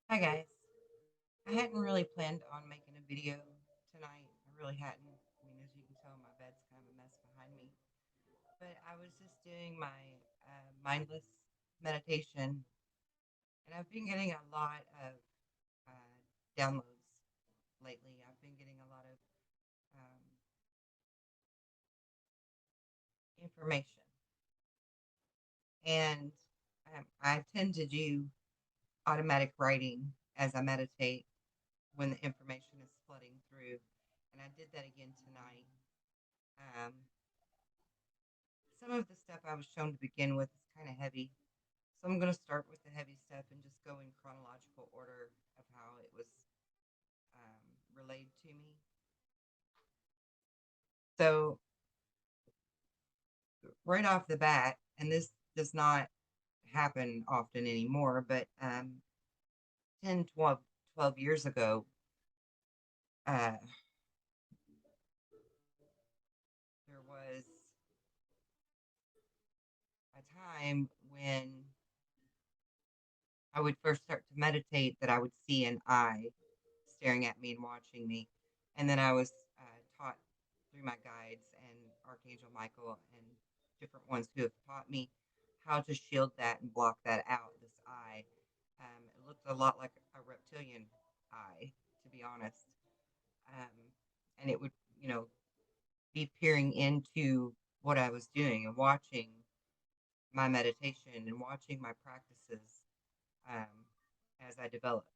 Hi guys. I hadn't really planned on making a video tonight. I really hadn't. I mean, as you can tell, my bed's kind of a mess behind me. But I was just doing my mindless meditation, and I've been getting a lot of downloads lately. I've been getting a lot of um, information, and I tend to do automatic writing as I meditate when the information is flooding through. And I did that again tonight. Um, some of the stuff I was shown to begin with is kind of heavy. So I'm going to start with the heavy stuff and just go in chronological order of how it was relayed to me. So, right off the bat, and this does not happen often anymore, but 10, 12 years ago, uh, there was a time when I would first start to meditate that I would see an eye staring at me and watching me. And then I was taught through my guides and Archangel Michael and different ones who have taught me how to shield that and block that out, this eye. It looked a lot like a reptilian eye, to be honest. Um, and it would, you know, be peering into what I was doing and watching my meditation and watching my practices um, as I developed.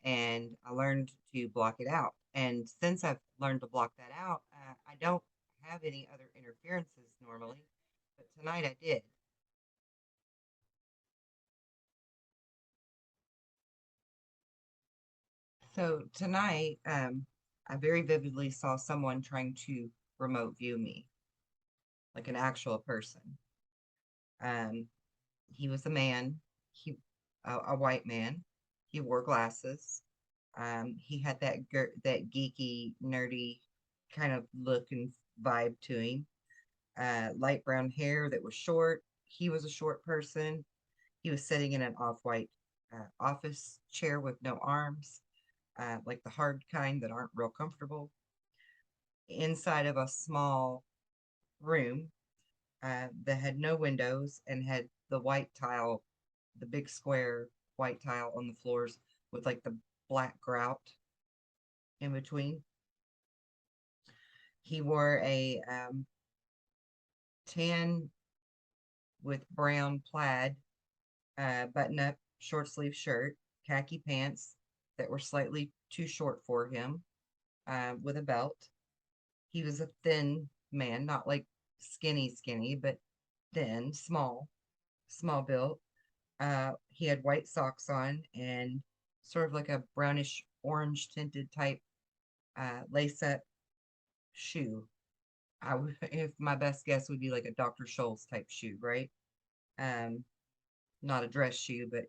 And I learned to block it out. And since I've learned to block that out, I don't have any other interferences normally, but tonight I did. So tonight, I very vividly saw someone trying to remote view me, like an actual person. Um, he was a man, he a white man. He wore glasses. He had that geeky, nerdy kind of look and vibe to him. Light brown hair that was short. He was a short person. He was sitting in an off-white office chair with no arms, like the hard kind that aren't real comfortable, inside of a small room that had no windows and had the white tile, the big square white tile on the floors with like the black grout in between. He wore a tan with brown plaid button up short sleeve shirt, khaki pants that were slightly too short for him, with a belt. He was a thin man, not like skinny, skinny, but thin, small built. He had white socks on and sort of like a brownish orange tinted type lace up shoe. If my best guess would be like a Dr. Scholl's type shoe, right? Um, Not a dress shoe, but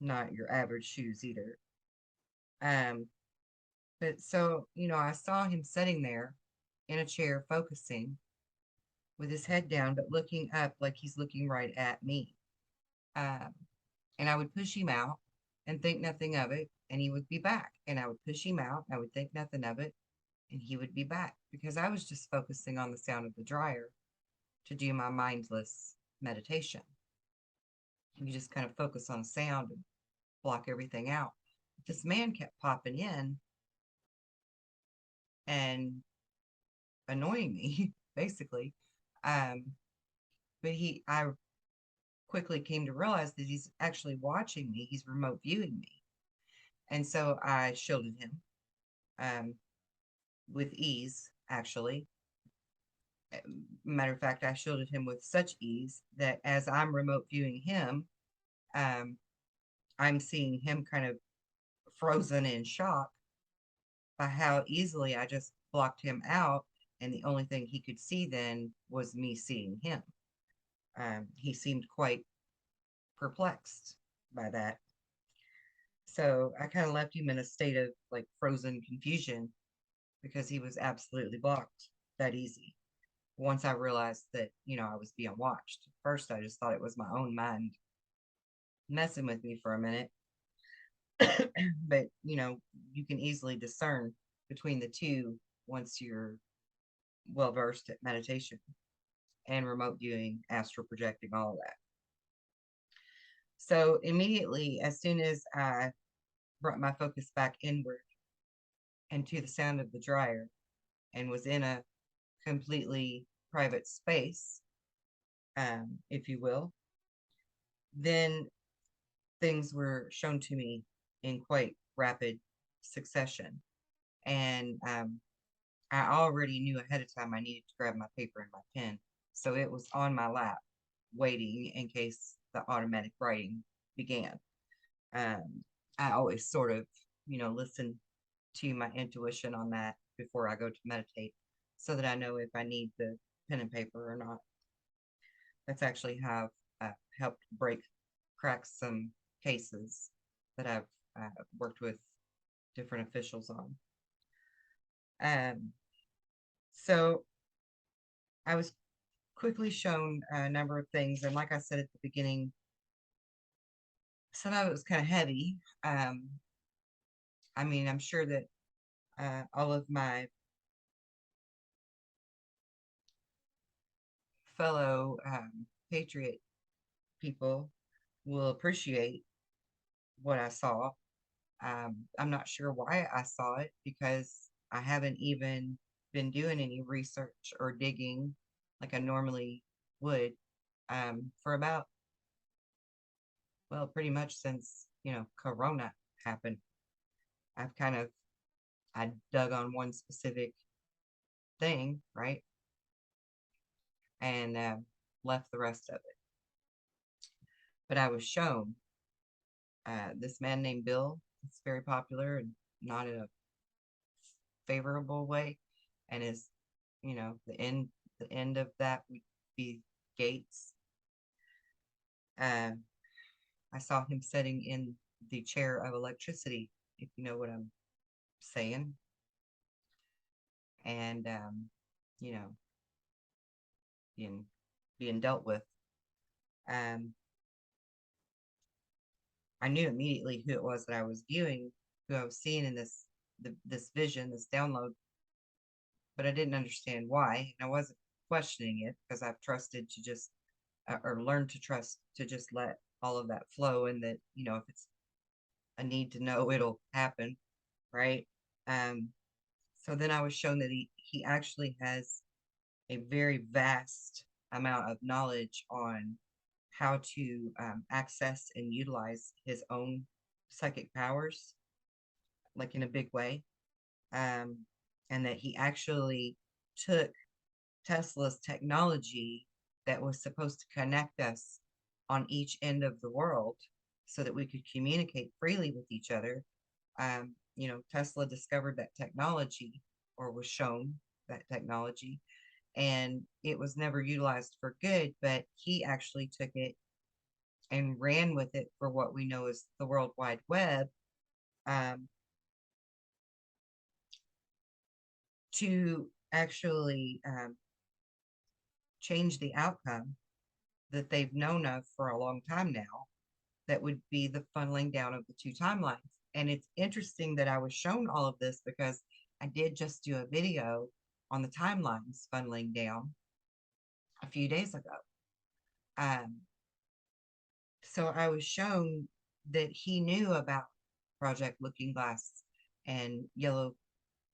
not your average shoes either. Um, but so, I saw him sitting there in a chair focusing with his head down, but looking up like he's looking right at me. Um, and I would push him out and think nothing of it, and he would be back. And I would push him out, I would think nothing of it, and he would be back because I was just focusing on the sound of the dryer to do my mindless meditation. You just kind of focus on sound and block everything out. This man kept popping in and annoying me, basically. Um, but I quickly came to realize that he's actually watching me. He's remote viewing me. And so I shielded him um, with ease, actually. Matter of fact, I shielded him with such ease that as I'm remote viewing him, um, I'm seeing him kind of frozen in shock by how easily I just blocked him out. And the only thing he could see then was me seeing him. He seemed quite perplexed by that. So I kind of left him in a state of like frozen confusion because he was absolutely blocked that easy. Once I realized that, I was being watched. First, I just thought it was my own mind messing with me for a minute. But you can easily discern between the two once you're well versed at meditation and remote viewing, astral projecting, all of that. So immediately, as soon as I brought my focus back inward and to the sound of the dryer and was in a completely private space, if you will, then things were shown to me in quite rapid succession. And I already knew ahead of time I needed to grab my paper and my pen. So it was on my lap, waiting in case the automatic writing began. I always sort of, listen to my intuition on that before I go to meditate so that I know if I need the pen and paper or not. That's actually how I've helped crack some cases that I've worked with different officials on. So I was quickly shown a number of things, and like I said at the beginning, some of it was kind of heavy. I mean, I'm sure that all of my fellow patriot people will appreciate what I saw. I'm not sure why I saw it because I haven't even been doing any research or digging like I normally would for about, well, pretty much since, Corona happened. I dug on one specific thing, right? And left the rest of it. But I was shown this man named Bill. It's very popular and not in a favorable way. And is, the end of that would be Gates. I saw him sitting in the chair of electricity, if you know what I'm saying. And, being dealt with. I knew immediately who it was that I was viewing, who I was seeing in this vision, this download, but I didn't understand why. And I wasn't questioning it because I've trusted to just, or learned to trust to just let all of that flow, and that, if it's a need to know, it'll happen, right? So then I was shown that he actually has a very vast amount of knowledge on how to access and utilize his own psychic powers, like in a big way. And that he actually took Tesla's technology that was supposed to connect us on each end of the world so that we could communicate freely with each other. Tesla discovered that technology, or was shown that technology, and it was never utilized for good, but he actually took it and ran with it for what we know as the World Wide Web, to actually change the outcome that they've known of for a long time now, that would be the funneling down of the two timelines. And it's interesting that I was shown all of this because I did just do a video on the timelines funneling down a few days ago. So I was shown that he knew about Project Looking Glass and Yellow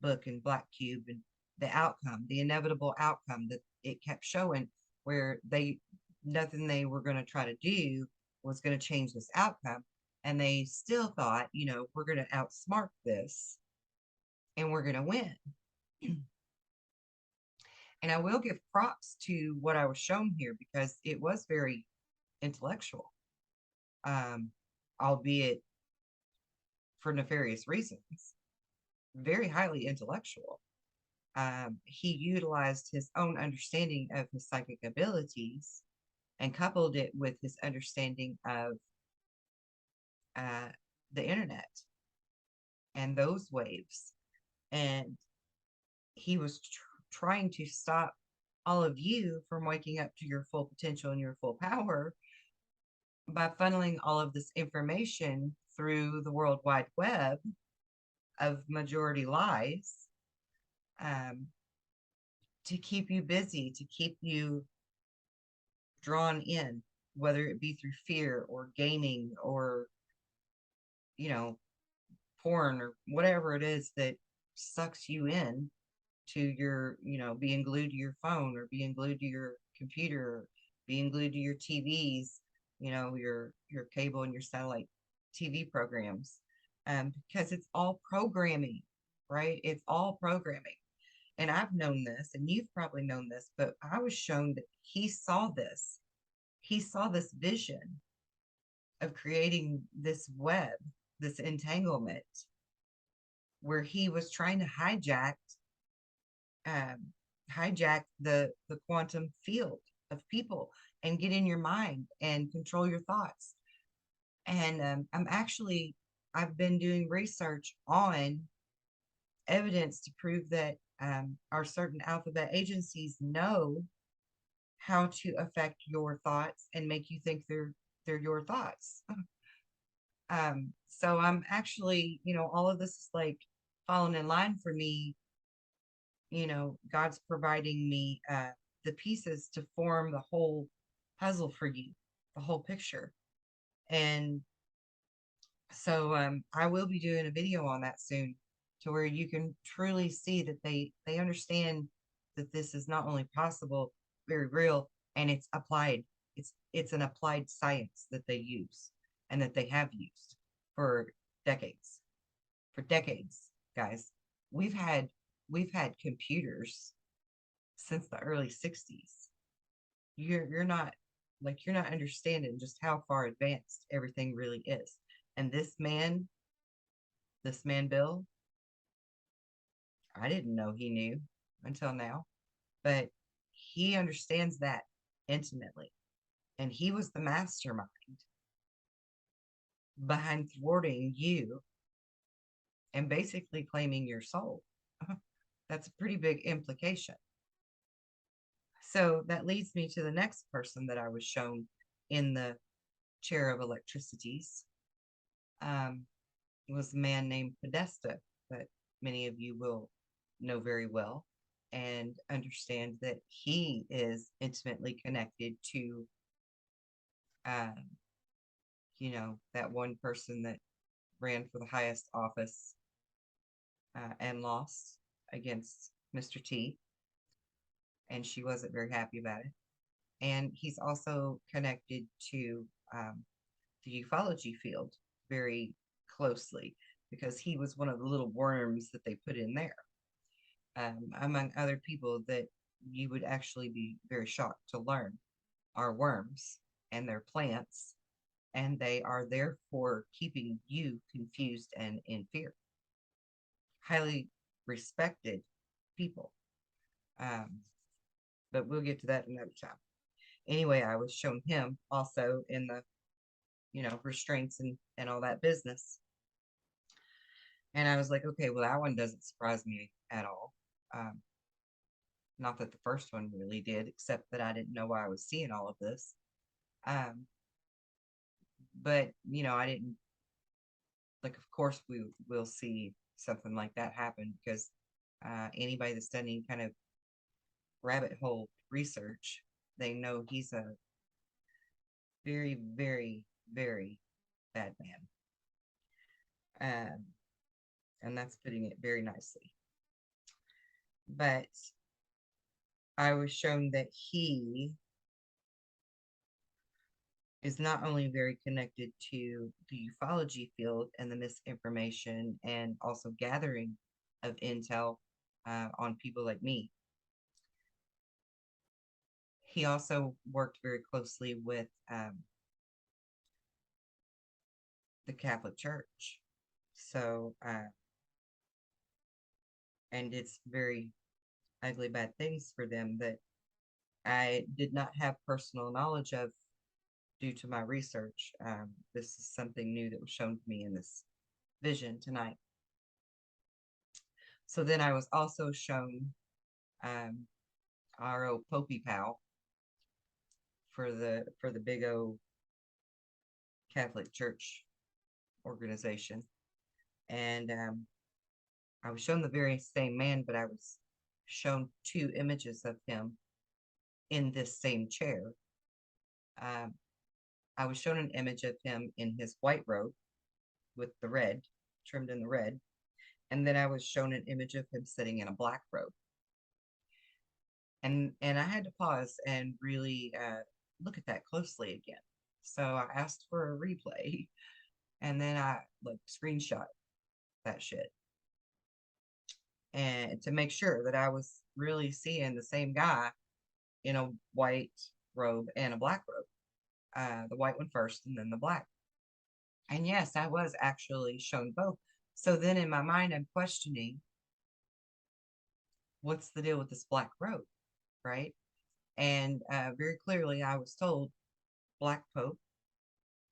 Book and Black Cube, and the outcome, the inevitable outcome that it kept showing, where nothing they were going to try to do was going to change this outcome. And they still thought, we're going to outsmart this and we're going to win. And I will give props to what I was shown here because it was very intellectual, albeit for nefarious reasons, very highly intellectual. He utilized his own understanding of his psychic abilities and coupled it with his understanding of the internet and those waves. And he was trying to stop all of you from waking up to your full potential and your full power by funneling all of this information through the World Wide Web of majority lies, um, to keep you busy, to keep you drawn in, whether it be through fear or gaming or, you know, porn or whatever it is that sucks you in to your, being glued to your phone or being glued to your computer or being glued to your TVs, your cable and your satellite TV programs. Because it's all programming, right? It's all programming. And I've known this, and you've probably known this, but I was shown that he saw this. He saw this vision of creating this web, this entanglement, where he was trying to um, hijack the quantum field of people and get in your mind and control your thoughts. And I've been doing research on evidence to prove that our certain alphabet agencies know how to affect your thoughts and make you think they're your thoughts. So I'm actually, all of this is like falling in line for me. God's providing me the pieces to form the whole puzzle for you, the whole picture. And so I will be doing a video on that soon, to where you can truly see that they understand that this is not only possible, very real, and it's applied. It's an applied science that they use and that they have used for decades. For decades, guys. We've had we've had computers since the early 60s. You're not, you're not understanding just how far advanced everything really is. And this man Bill, I didn't know he knew until now, but he understands that intimately. And he was the mastermind behind thwarting you and basically claiming your soul. That's a pretty big implication. So that leads me to the next person that I was shown in the chair of electricities. Was a man named Podesta, that many of you will know very well and understand that he is intimately connected to, um, that one person that ran for the highest office and lost against Mr. T. And she wasn't very happy about it. And he's also connected to the ufology field very closely, because he was one of the little worms that they put in there, among other people that you would actually be very shocked to learn are worms, and they're plants, and they are there for keeping you confused and in fear. Highly respected people. But we'll get to that another time. Anyway, I was shown him also in the, restraints and all that business. And I was like, okay, well, that one doesn't surprise me at all. Not that the first one really did, except that I didn't know why I was seeing all of this. But, I didn't, like, of course, we will see something like that happen, because anybody that's done any kind of rabbit hole research, they know he's a very, very, very bad man. And that's putting it very nicely. But I was shown that he is not only very connected to the ufology field and the misinformation and also gathering of intel on people like me. He also worked very closely with the Catholic Church. So, and it's very ugly, bad things for them that I did not have personal knowledge of due to my research. This is something new that was shown to me in this vision tonight. So then I was also shown our old Popey Pal for the big O Catholic Church organization. And I was shown the very same man, but I was shown two images of him in this same chair. Um, I was shown an image of him in his white robe with the red, trimmed in the red. And then I was shown an image of him sitting in a black robe. And I had to pause and really look at that closely again. So I asked for a replay, and then I like screenshot that shit, and to make sure that I was really seeing the same guy in a white robe and a black robe. The white one first, and then the black. And yes, I was actually shown both. So then in my mind, I'm questioning, what's the deal with this black robe, right? And very clearly, I was told, Black Pope,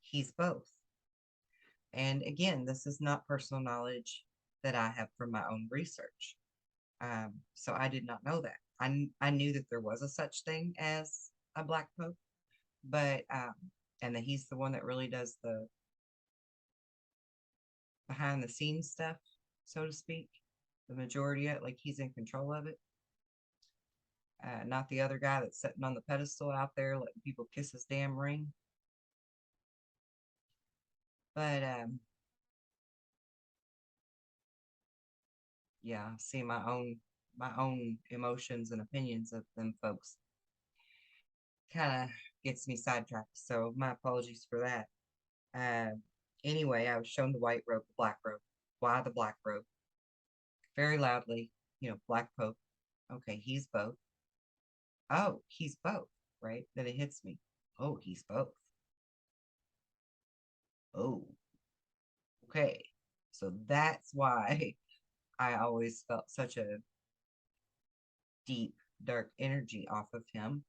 he's both. And again, this is not personal knowledge that I have from my own research. So I did not know that. I knew that there was a such thing as a Black Pope, but and that he's the one that really does the behind the scenes stuff, so to speak. The majority of it, like he's in control of it. Not the other guy that's sitting on the pedestal out there letting people kiss his damn ring. But yeah, see my own emotions and opinions of them folks kind of gets me sidetracked. So my apologies for that. Uh, anyway, I was shown the white robe, the black robe. Why the black robe? Very loudly, Black Pope. Okay, he's both. Oh, he's both, right? Then it hits me. Oh, he's both. Oh, okay. So that's why I always felt such a deep, dark energy off of him,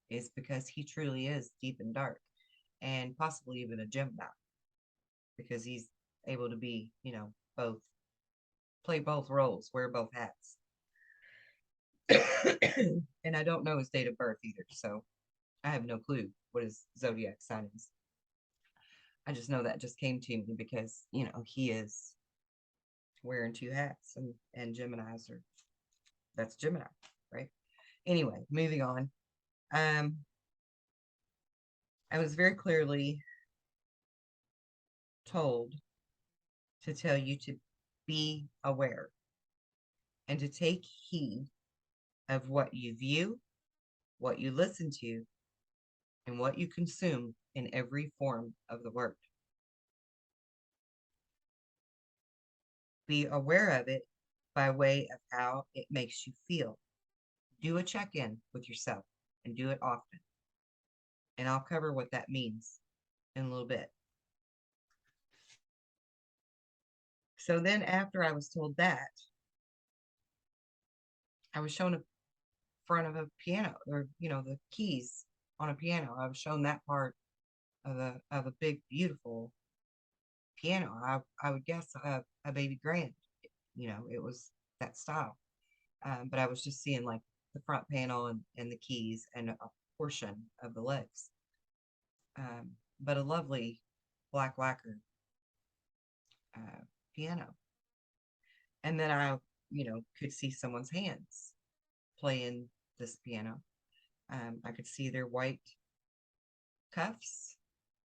is because he truly is deep and dark, and possibly even a Gemini, because he's able to be, both, play both roles, wear both hats. And I don't know his date of birth either, so I have no clue what his zodiac sign is. I just know that just came to me because, he is wearing two hats, and Geminis are, that's Gemini, right? Anyway, moving on. I was very clearly told to tell you to be aware and to take heed of what you view, what you listen to, and what you consume in every form of the word. Be aware of it by way of how it makes you feel. Do a check-in with yourself and do it often. And I'll cover what that means in a little bit. So then after I was told that, I was shown a front of a piano, or the keys on a piano. I was shown that part of a big beautiful piano. I would guess a baby grand. It was that style. But I was just seeing like the front panel and the keys and a portion of the legs. But a lovely black lacquer piano. And then I, could see someone's hands playing this piano. I could see their white cuffs.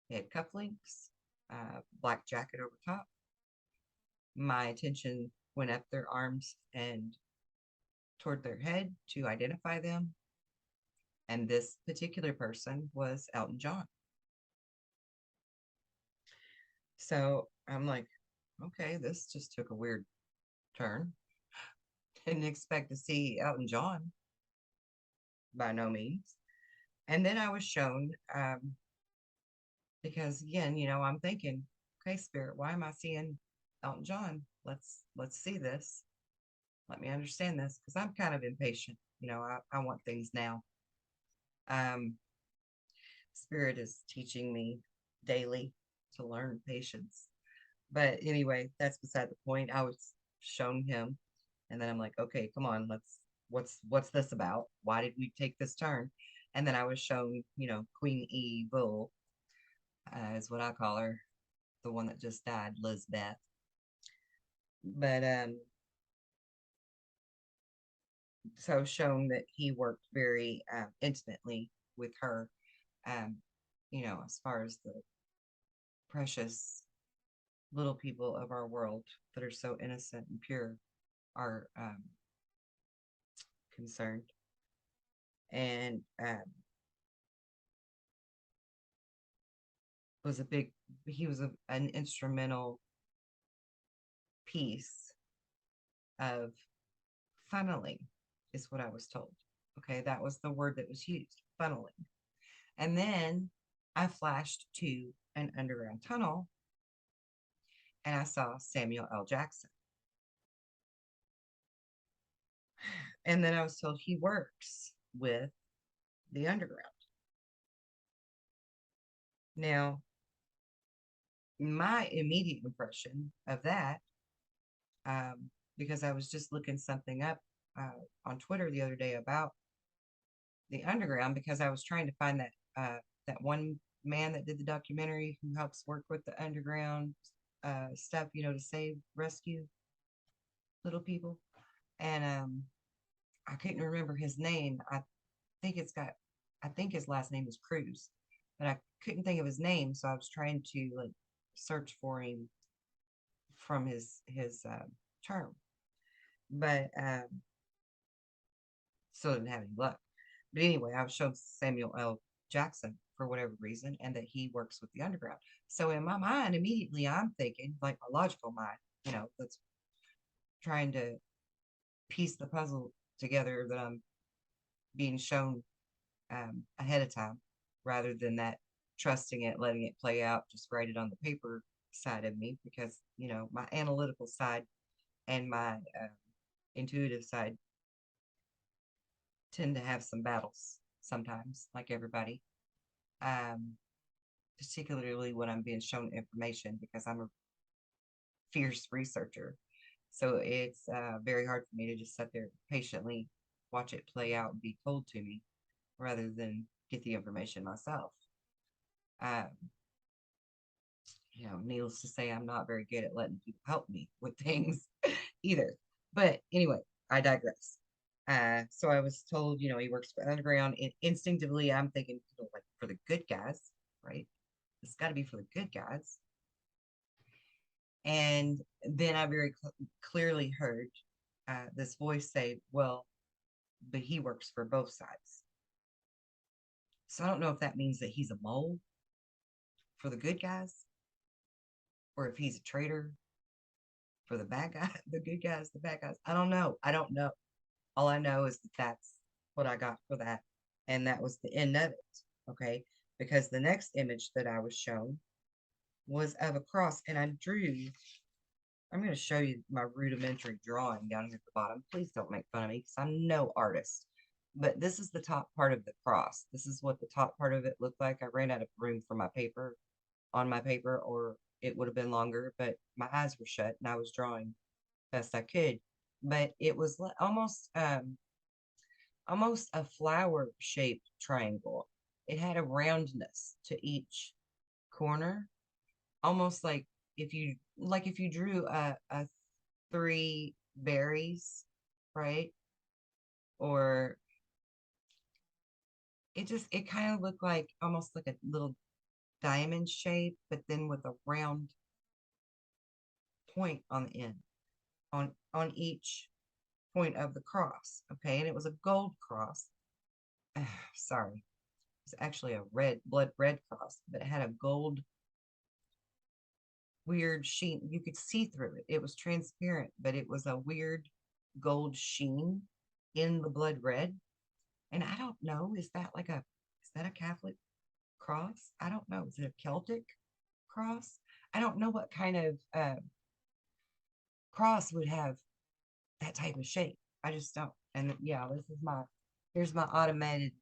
They had cufflinks, black jacket over top. My attention went up their arms and toward their head to identify them. And this particular person was Elton John. So I'm like, okay, this just took a weird turn. Didn't expect to see Elton John, by no means. And then I was shown, because again, I'm thinking, okay, Spirit, why am I seeing Elton John? Let's see this. Let me understand this, because I'm kind of impatient. I want things now. Spirit is teaching me daily to learn patience. But anyway, that's beside the point. I was shown him, and then I'm like, okay, come on, what's this about? Why did we take this turn? And then I was shown, Queen Evil, is what I call her, the one that just died, Lizbeth. But so shown that he worked very intimately with her, um, as far as the precious little people of our world that are so innocent and pure are concerned. And was a big, he was an instrumental piece of funneling, is what I was told. Okay, that was the word that was used, funneling. And then I flashed to an underground tunnel and I saw Samuel L. Jackson. And then I was told he works with the underground. Now, my immediate impression of that, because I was just looking something up on Twitter the other day about the underground, because I was trying to find that one man that did the documentary who helps work with the underground stuff, to save, rescue little people. And I couldn't remember his name. Think it's got, I think his last name is Cruz, but I couldn't think of his name, so I was trying to like search for him from his term, but still didn't have any luck. But anyway, I was shown Samuel L. Jackson for whatever reason, and that he works with the underground. So in my mind, immediately I'm thinking, like my logical mind, that's trying to piece the puzzle together that I'm being shown ahead of time, rather than that trusting it, letting it play out, just write it on the paper side of me, because my analytical side and my intuitive side tend to have some battles sometimes, like everybody. Um, Particularly when I'm being shown information, because I'm a fierce researcher. So it's very hard for me to just sit there patiently watch it play out and be told to me, rather than get the information myself. Um, needless to say, I'm not very good at letting people help me with things either. But anyway, I digress. So I was told, he works for underground, and instinctively I'm thinking, like for the good guys, right? It's got to be for the good guys. And then I very clearly heard this voice say, well, but he works for both sides. So I don't know if that means that he's a mole for the good guys, or if he's a traitor for the bad guy, the good guys, the bad guys. I don't know. I don't know. All I know is that that's what I got for that. And that was the end of it. Okay. Because the next image that I was shown was of a cross. And I drew, I'm going to show you my rudimentary drawing down here at the bottom. Please don't make fun of me, because I'm no artist. But this is the top part of the cross. This is what the top part of it looked like. I ran out of room for my paper, on my paper, or it would have been longer, but my eyes were shut and I was drawing best I could. But it was almost a flower shaped triangle. It had a roundness to each corner, almost if you drew a three berries, right? Or it kind of looked like almost like a little diamond shape, but then with a round point on the end, on each point of the cross. Okay, and it was a gold cross. Sorry, it was actually a blood red cross, but it had a gold weird sheen. You could see through it. It was transparent, but it was a weird gold sheen in the blood red. And I don't know, is that a Catholic cross? I don't know. Is it a Celtic cross? I don't know what kind of cross would have that type of shape. I just don't. And yeah, here's my automatic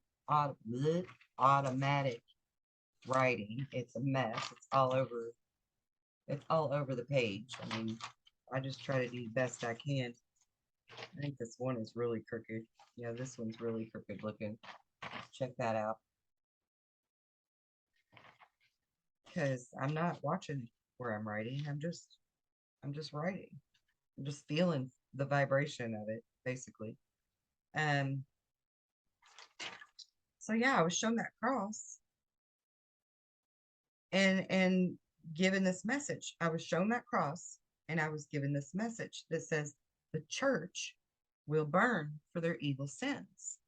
writing. It's a mess. It's all over the page. I mean, I just try to do the best I can. I think this one is really crooked. Yeah, this one's really crooked looking. Check that out. because I'm not watching where I'm writing. I'm just writing. I'm just feeling the vibration of it, basically. Um, so yeah, I was shown that cross and given this message. I was shown that cross and I was given this message that says the church will burn for their evil sins.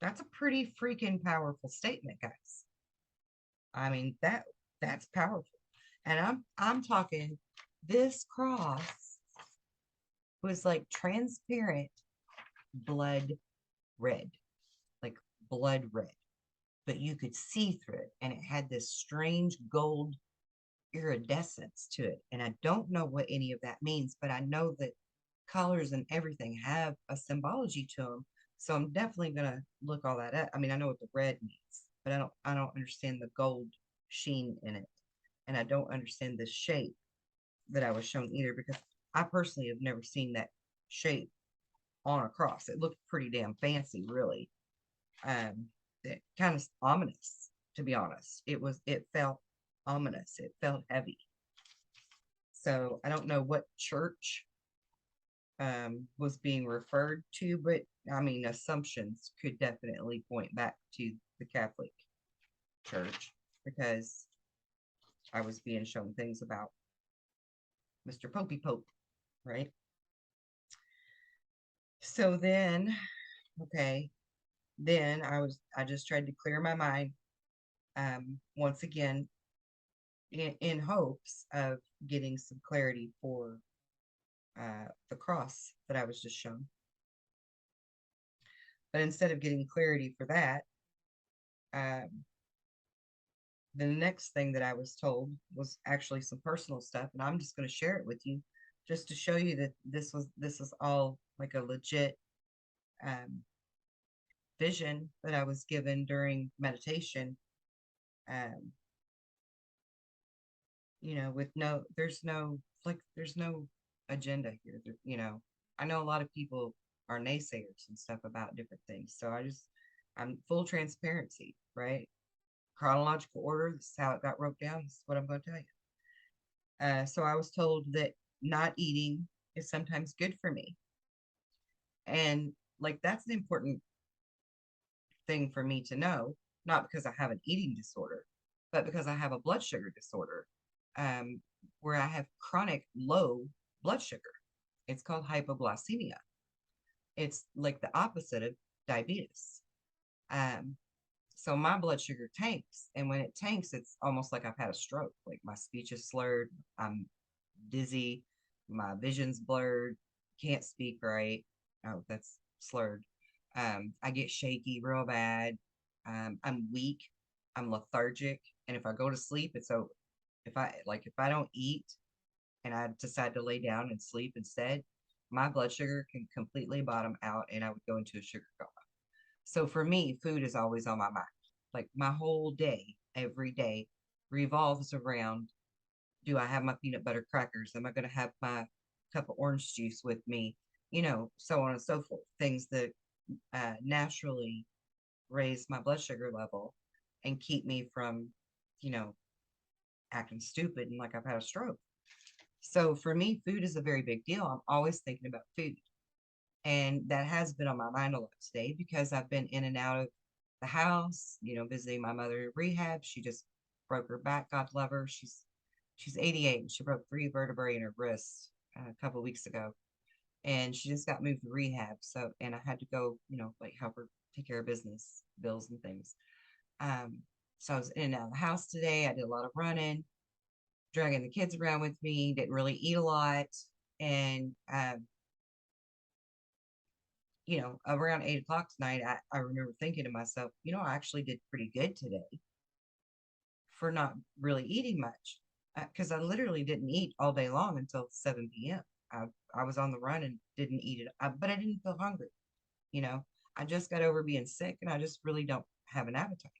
That's a pretty freaking powerful statement, guys. I mean, that's powerful. And I'm talking, this cross was like transparent blood red, like blood red, but you could see through it, and it had this strange gold iridescence to it. And I don't know what any of that means, but I know that colors and everything have a symbology to them. So I'm definitely gonna look all that up. I mean, I know what the red means, but I don't understand the gold sheen in it. And I don't understand the shape that I was shown either, because I personally have never seen that shape on a cross. It looked pretty damn fancy, really. It kind of ominous, to be honest. It felt ominous. It felt heavy. So I don't know what church was being referred to, but I mean, assumptions could definitely point back to the Catholic Church, because I was being shown things about Mr. Popey Pope, right? So then, okay, then I just tried to clear my mind, once again, in hopes of getting some clarity for the cross that I was just shown. But instead of getting clarity for that, um, the next thing that I was told was actually some personal stuff, and I'm just going to share it with you, just to show you that this is all like a legit um, vision that I was given during meditation. Um, with there's no agenda here. I know a lot of people are naysayers and stuff about different things. So I'm full transparency, right? Chronological order. This is how it got wrote down. This is what I'm going to tell you. So I was told that not eating is sometimes good for me. And like, that's an important thing for me to know, not because I have an eating disorder, but because I have a blood sugar disorder, um, where I have chronic low blood sugar. It's called hypoglycemia. It's like the opposite of diabetes. Um, so my blood sugar tanks, and when it tanks, it's almost like I've had a stroke. Like, my speech is slurred, I'm dizzy, my vision's blurred, can't speak right. Oh, that's slurred. I get shaky real bad. I'm weak. I'm lethargic, and if I go to sleep, it's over. If I don't eat and I decide to lay down and sleep instead, my blood sugar can completely bottom out, and I would go into a sugar coma. So for me, food is always on my mind. Like, my whole day, every day, revolves around, do I have my peanut butter crackers? Am I going to have my cup of orange juice with me? So on and so forth. Things that naturally raise my blood sugar level and keep me from, you know, acting stupid and like I've had a stroke. So for me, food is a very big deal. I'm always thinking about food. And that has been on my mind a lot today, because I've been in and out of the house, visiting my mother in rehab. She just broke her back. God love her. She's 88, and she broke 3 vertebrae in her wrist a couple of weeks ago. And she just got moved to rehab. So, and I had to go, like, help her take care of business bills and things. So I was in and out of the house today. I did a lot of running, dragging the kids around with me, didn't really eat a lot. And, around 8 o'clock tonight, I remember thinking to myself, I actually did pretty good today for not really eating much, because I literally didn't eat all day long until 7 p.m. I was on the run and didn't eat it, but I didn't feel hungry. I just got over being sick, and I just really don't have an appetite.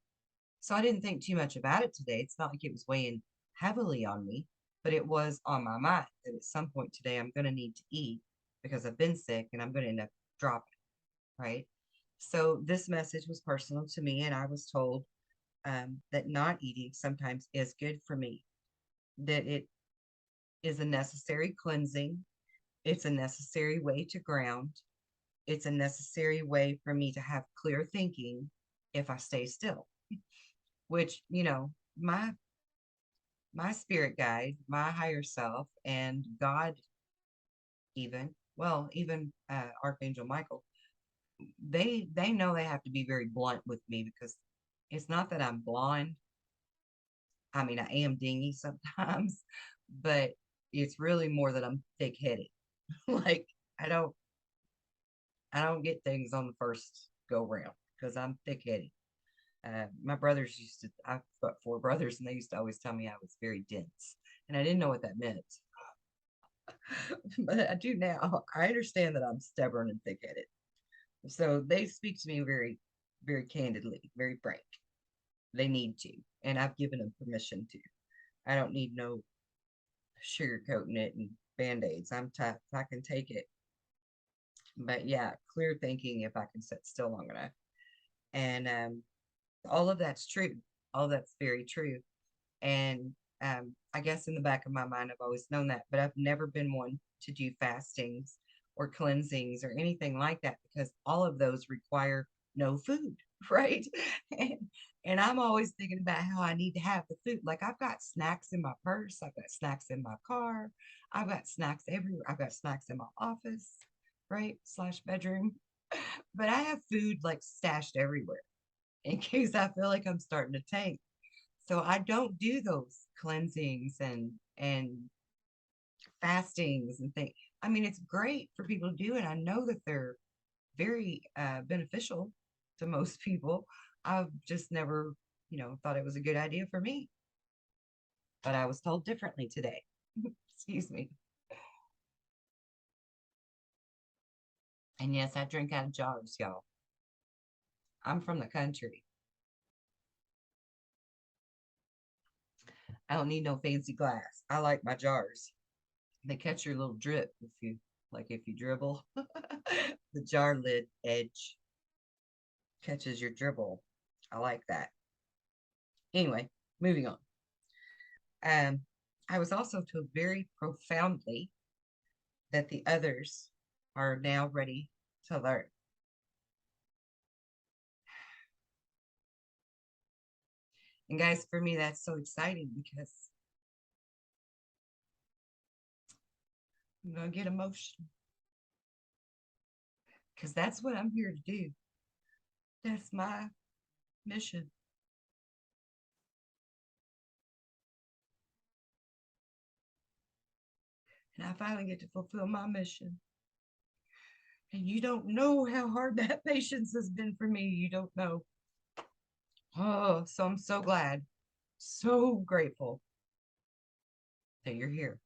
So I didn't think too much about it today. It's not like it was weighing heavily on me, but it was on my mind that at some point today I'm going to need to eat, because I've been sick and I'm going to end up dropping, right? So this message was personal to me, and I was told that not eating sometimes is good for me, that it is a necessary cleansing. It's a necessary way to ground. It's a necessary way for me to have clear thinking if I stay still, which, my spirit guide, my higher self, and God, even, well, even Archangel Michael, they know they have to be very blunt with me because it's not that I'm blind. I mean, I am dingy sometimes, but it's really more that I'm thick-headed. Like I don't I don't get things on the first go round because I'm thick-headed. My brothers I've got four brothers, and they used to always tell me I was very dense, and I didn't know what that meant. But I do now. I understand that I'm stubborn and thick-headed. So they speak to me very, very candidly, very frank. They need to, and I've given them permission to. I don't need no sugarcoating it and band-aids. I'm tough. I can take it. But yeah, clear thinking if I can sit still long enough. And all of that's true. All that's very true. And I guess in the back of my mind, I've always known that, but I've never been one to do fastings or cleansings or anything like that because all of those require no food, right? And, and I'm always thinking about how I need to have the food. Like I've got snacks in my purse, I've got snacks in my car, I've got snacks everywhere, I've got snacks in my office, right? Slash bedroom. But I have food like stashed everywhere in case I feel like I'm starting to tank. So I don't do those cleansings and fastings and things. I mean, it's great for people to do, and I know that they're very beneficial to most people. I've just never, thought it was a good idea for me. But I was told differently today. Excuse me. And yes, I drink out of jars, y'all. I'm from the country. I don't need no fancy glass. I like my jars. They catch your little drip if you dribble. The jar lid edge catches your dribble. I like that. Anyway, moving on. Um, I was also told very profoundly that the others are now ready to learn. And guys, for me, that's so exciting because I'm going to get emotional because that's what I'm here to do. That's my mission. And I finally get to fulfill my mission. And you don't know how hard that patience has been for me. You don't know. Oh, so I'm so glad, so grateful that you're here,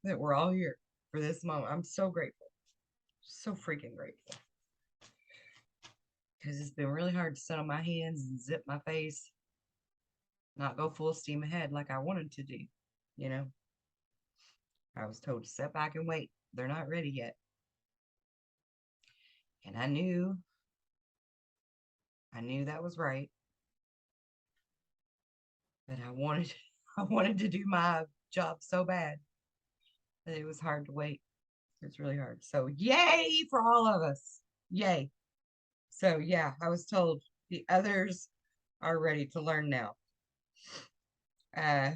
that we're all here for this moment. I'm so grateful, so freaking grateful. Because it's been really hard to sit on my hands and zip my face, not go full steam ahead like I wanted to do. You know, I was told to sit back and wait. They're not ready yet. And I knew that was right. But I wanted to do my job so bad that it was hard to wait. It's really hard. So yay for all of us. Yay. So yeah, I was told the others are ready to learn now. Uh,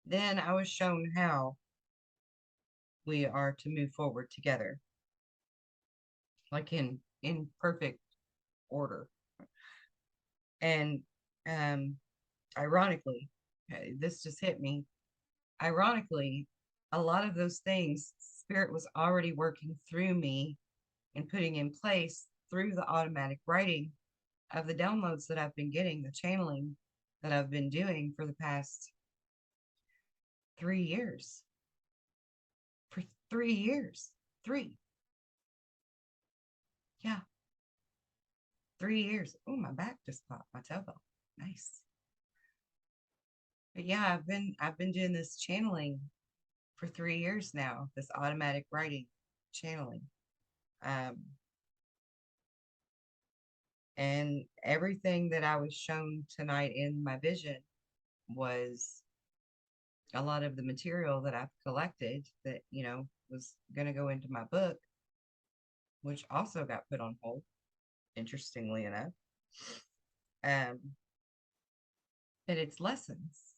then I was shown how we are to move forward together, like in perfect order. And um, ironically, this just hit me. Ironically, a lot of those things, Spirit was already working through me and putting in place through the automatic writing of the downloads that I've been getting, the channeling that I've been doing for the past 3 years. For 3 years. Three. Yeah. 3 years. Oh, my back just popped, my tailbone. Nice. But yeah, I've been doing this channeling for 3 years now, this automatic writing channeling. Um, And everything that I was shown tonight in my vision was a lot of the material that I've collected that, was going to go into my book, which also got put on hold, interestingly enough. Um, but it's lessons.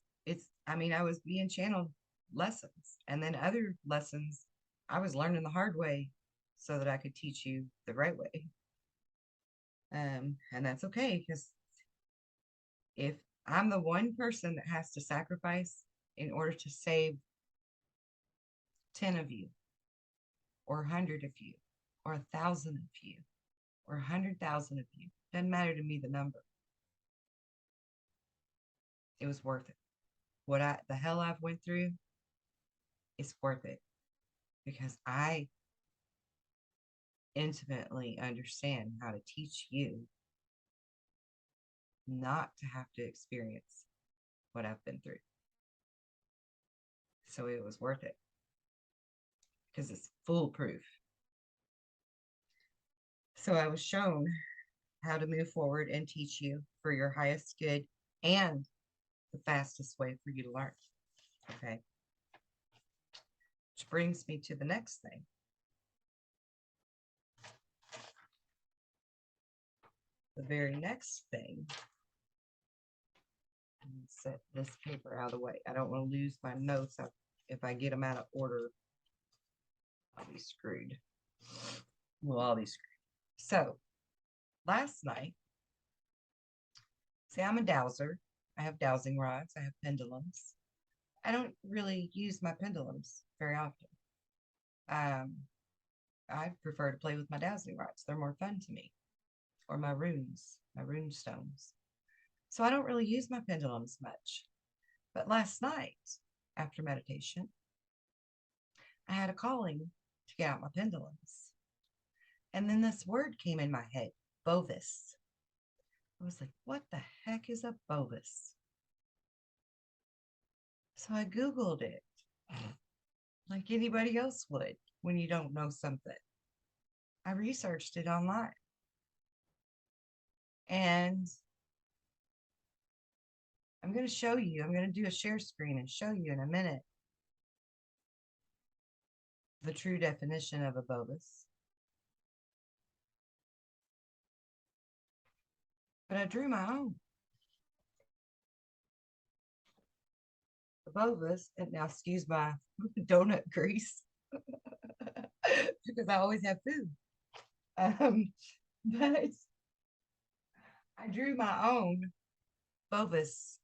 I was being channeled lessons, and then other lessons I was learning the hard way so that I could teach you the right way. And that's okay, because if I'm the one person that has to sacrifice in order to save 10 of you, or 100 of you, or 1,000 of you, or 100,000 of you, doesn't matter to me the number. It was worth it. The hell I've went through, it's worth it, because I intimately understand how to teach you not to have to experience what I've been through. So it was worth it, because it's foolproof. So I was shown how to move forward and teach you for your highest good and the fastest way for you to learn. Okay. Which brings me to the next thing. The very next thing. Set this paper out of the way. I don't want to lose my notes. If I get them out of order, I'll be screwed. We'll all be screwed. So, last night, see, I'm a dowser. I have dowsing rods. I have pendulums. I don't really use my pendulums very often. I prefer to play with my dowsing rods. They're more fun to me. Or my runes, my rune stones. So I don't really use my pendulums much. But last night, after meditation, I had a calling to get out my pendulums. And then this word came in my head, bovis. I was like, what the heck is a bovis? So I Googled it, like anybody else would when you don't know something. I researched it online. And I'm going to show you, I'm going to do a share screen and show you in a minute the true definition of a bovis. But I drew my own. The bovis, and now excuse my donut grease, because I always have food. But I drew my own bovis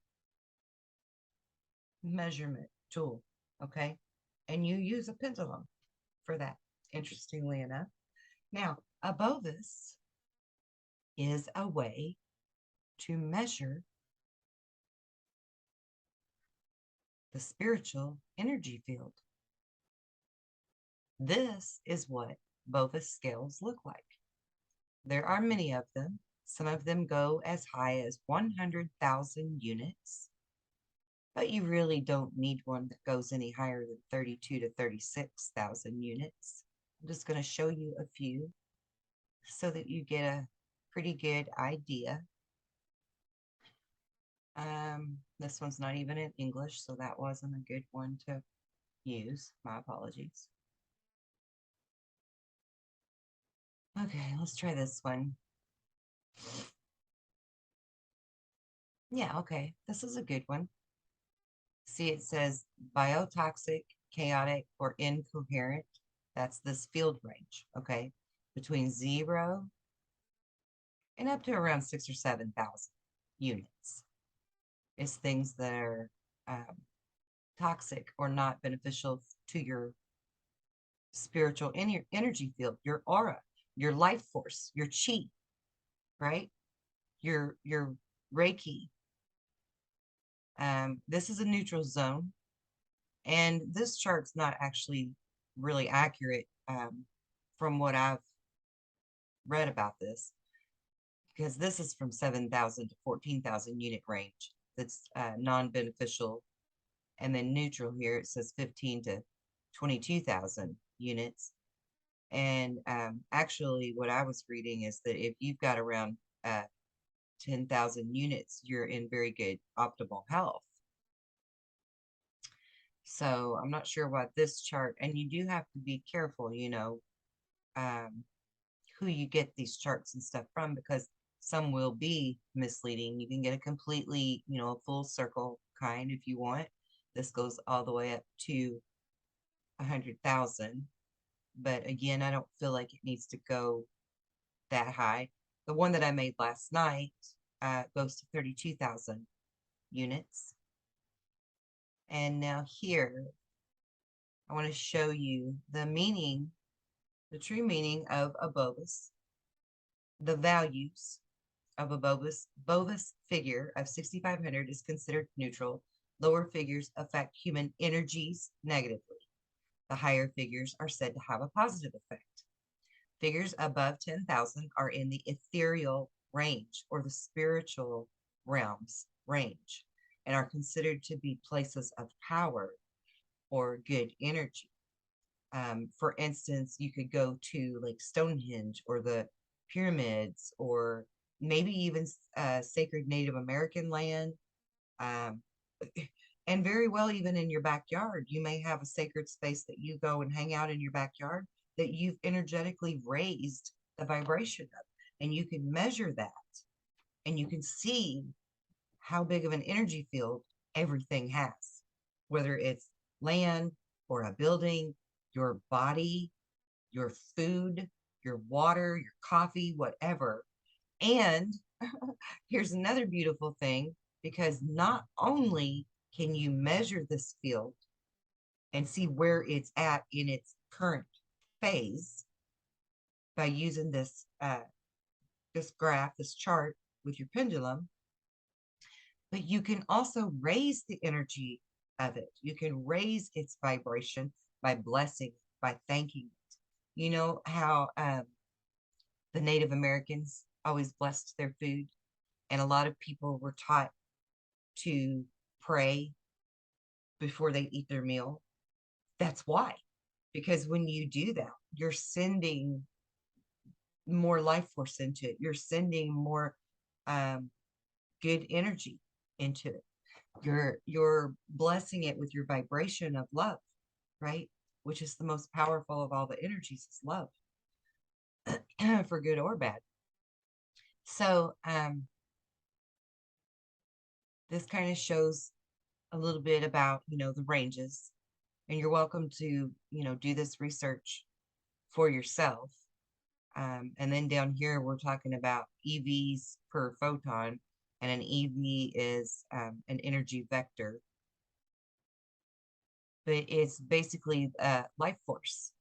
measurement tool, okay? And you use a pendulum for that, interestingly enough. Now, a bovis is a way to measure the spiritual energy field. This is what bovis scales look like. There are many of them. Some of them go as high as 100,000 units, but you really don't need one that goes any higher than 32 to 36,000 units. I'm just going to show you a few so that you get a pretty good idea. This one's not even in English, so that wasn't a good one to use. My apologies. Okay, let's try this one. Yeah, okay, this is a good one. See, it says biotoxic, chaotic, or incoherent. That's this field range, okay? Between 0 and up to around 6,000 or 7,000 units. It's things that are toxic or not beneficial to your spiritual energy field, your aura, your life force, your chi, right? Your Reiki. This is a neutral zone, and this chart's not actually really accurate from what I've read about this, because this is from 7,000 to 14,000 unit range. That's non-beneficial, and then neutral here it says 15 to 22,000 units. And actually, what I was reading is that if you've got around 10,000 units, you're in very good optimal health. So I'm not sure what this chart, and you do have to be careful, you know, who you get these charts and stuff from, because some will be misleading. You can get a completely, you know, a full circle kind if you want. This goes all the way up to 100,000. But again, I don't feel like it needs to go that high. The one that I made last night goes to 32,000 units. And now here, I want to show you the meaning, the true meaning of a Bovis, the values of a Bovis figure of 6,500 is considered neutral. Lower figures affect human energies negatively. The higher figures are said to have a positive effect. Figures above 10,000 are in the ethereal range, or the spiritual realms range, and are considered to be places of power or good energy. For instance, you could go to like Stonehenge or the pyramids, or maybe even sacred Native American land. And very well, even in your backyard, you may have a sacred space that you go and hang out in your backyard that you've energetically raised the vibration of. And you can measure that, and you can see how big of an energy field everything has, whether it's land or a building, your body, your food, your water, your coffee, whatever. And here's another beautiful thing, because not only can you measure this field and see where it's at in its current phase by using this graph, this chart with your pendulum, but you can also raise the energy of it. You can raise its vibration by blessing, by thanking it. You know how the Native Americans always blessed their food, and a lot of people were taught to pray before they eat their meal. That's why, because when you do that, you're sending more life force into it. You're sending more good energy into it. You're blessing it with your vibration of love, right? Which is the most powerful of all the energies, is love, for good or bad. So this kind of shows a little bit about, you know, the ranges, and you're welcome to, you know, do this research for yourself. And then down here, we're talking about EVs per photon, and an EV is an energy vector. But it's basically life force,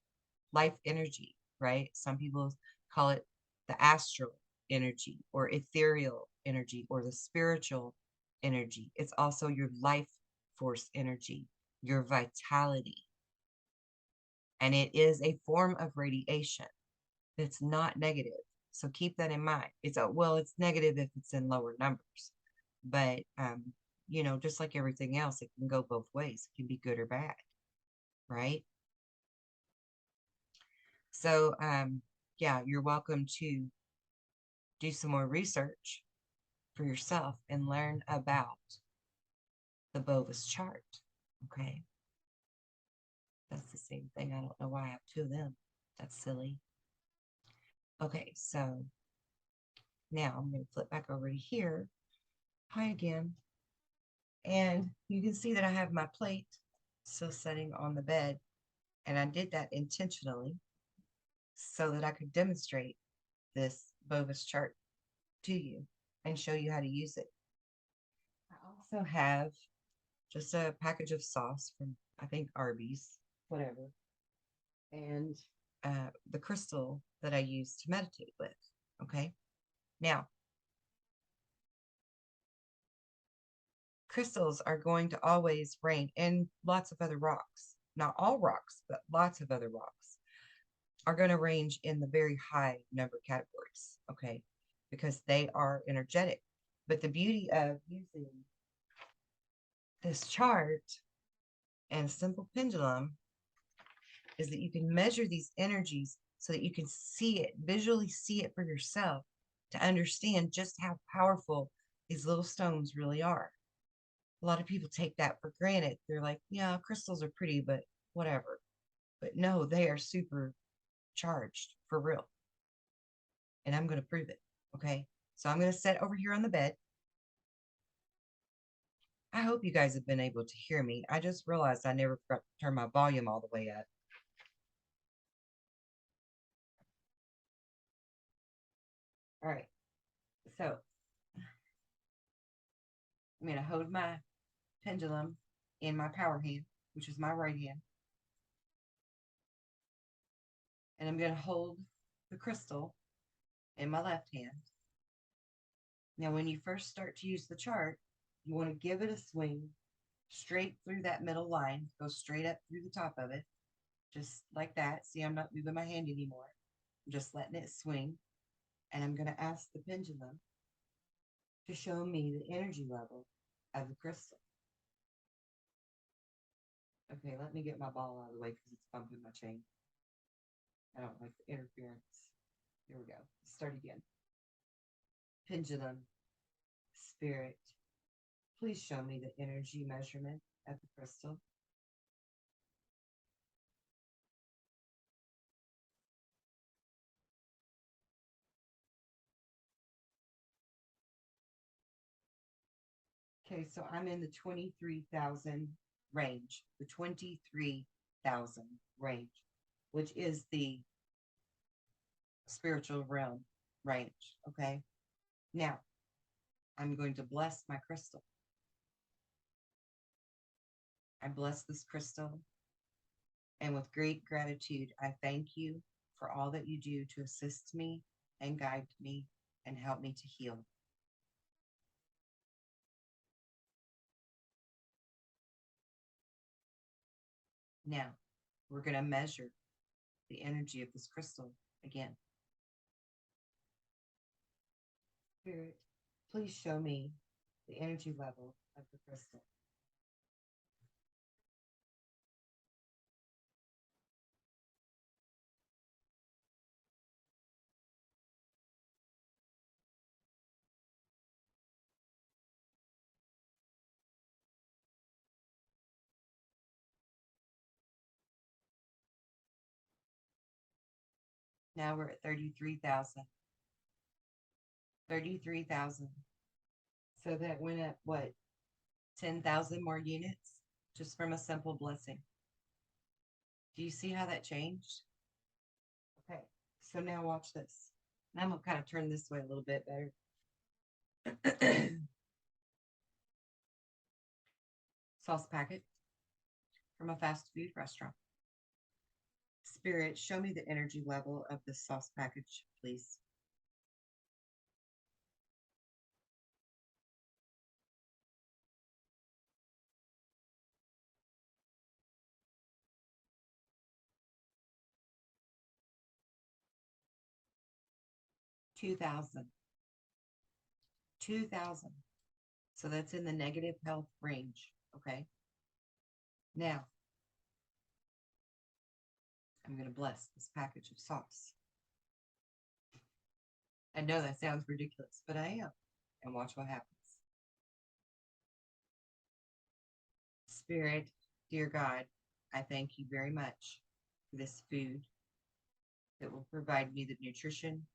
life energy, right? Some people call it the astral energy, or ethereal energy, or the spiritual energy. It's also your life force energy, your vitality. And it is a form of radiation. It's not negative. So keep that in mind. It's negative if it's in lower numbers. But, you know, just like everything else, it can go both ways. It can be good or bad, right? So, yeah, you're welcome to do some more research for yourself and learn about the Bovis chart, okay? That's the same thing. I don't know why I have two of them. That's silly. Okay, so now I'm going to flip back over to here. Hi again. And you can see that I have my plate still sitting on the bed. And I did that intentionally so that I could demonstrate this Bovis chart to you and show you how to use it. I also have just a package of sauce from, I think, Arby's, whatever, and the crystal that I use to meditate with. Okay, now crystals are going to always reign, and lots of other rocks, not all rocks, but lots of other rocks are going to range in the very high number categories, okay, because they are energetic. But the beauty of using this chart and simple pendulum is that you can measure these energies so that you can see it, visually see it for yourself, to understand just how powerful these little stones really are. A lot of people take that for granted. They're like, yeah, crystals are pretty, but whatever. But no, they are super charged for real. And I'm going to prove it. Okay. So I'm going to sit over here on the bed. I hope you guys have been able to hear me. I just realized I never forgot to turn my volume all the way up. All right. So I'm going to hold my pendulum in my power hand, which is my right hand. And I'm going to hold the crystal in my left hand. Now, when you first start to use the chart, you want to give it a swing straight through that middle line. Go straight up through the top of it, just like that. See, I'm not moving my hand anymore. I'm just letting it swing. And I'm going to ask the pendulum to show me the energy level of the crystal. Okay, let me get my ball out of the way because it's bumping my chain. I don't like the interference. Here we go. Start again. Pendulum, spirit, please show me the energy measurement of the crystal. Okay, so I'm in the 23,000 range, the 23,000 range, which is the spiritual realm range. Okay, now I'm going to bless my crystal. I bless this crystal, and with great gratitude, I thank you for all that you do to assist me and guide me and help me to heal. Now, we're going to measure the energy of this crystal again. Spirit, please show me the energy level of the crystal. Now we're at 33,000. 33,000. So that went up, what, 10,000 more units just from a simple blessing. Do you see how that changed? Okay, so now watch this. And I'm going to kind of turn this way a little bit better. Sauce packet from a fast food restaurant. Spirit, show me the energy level of the sauce package, please. $2,000. 2,000. So that's in the negative health range. Okay. Now, I'm going to bless this package of sauce. I know that sounds ridiculous, but I am. And watch what happens. Spirit, dear God, I thank you very much for this food that will provide me the nutrition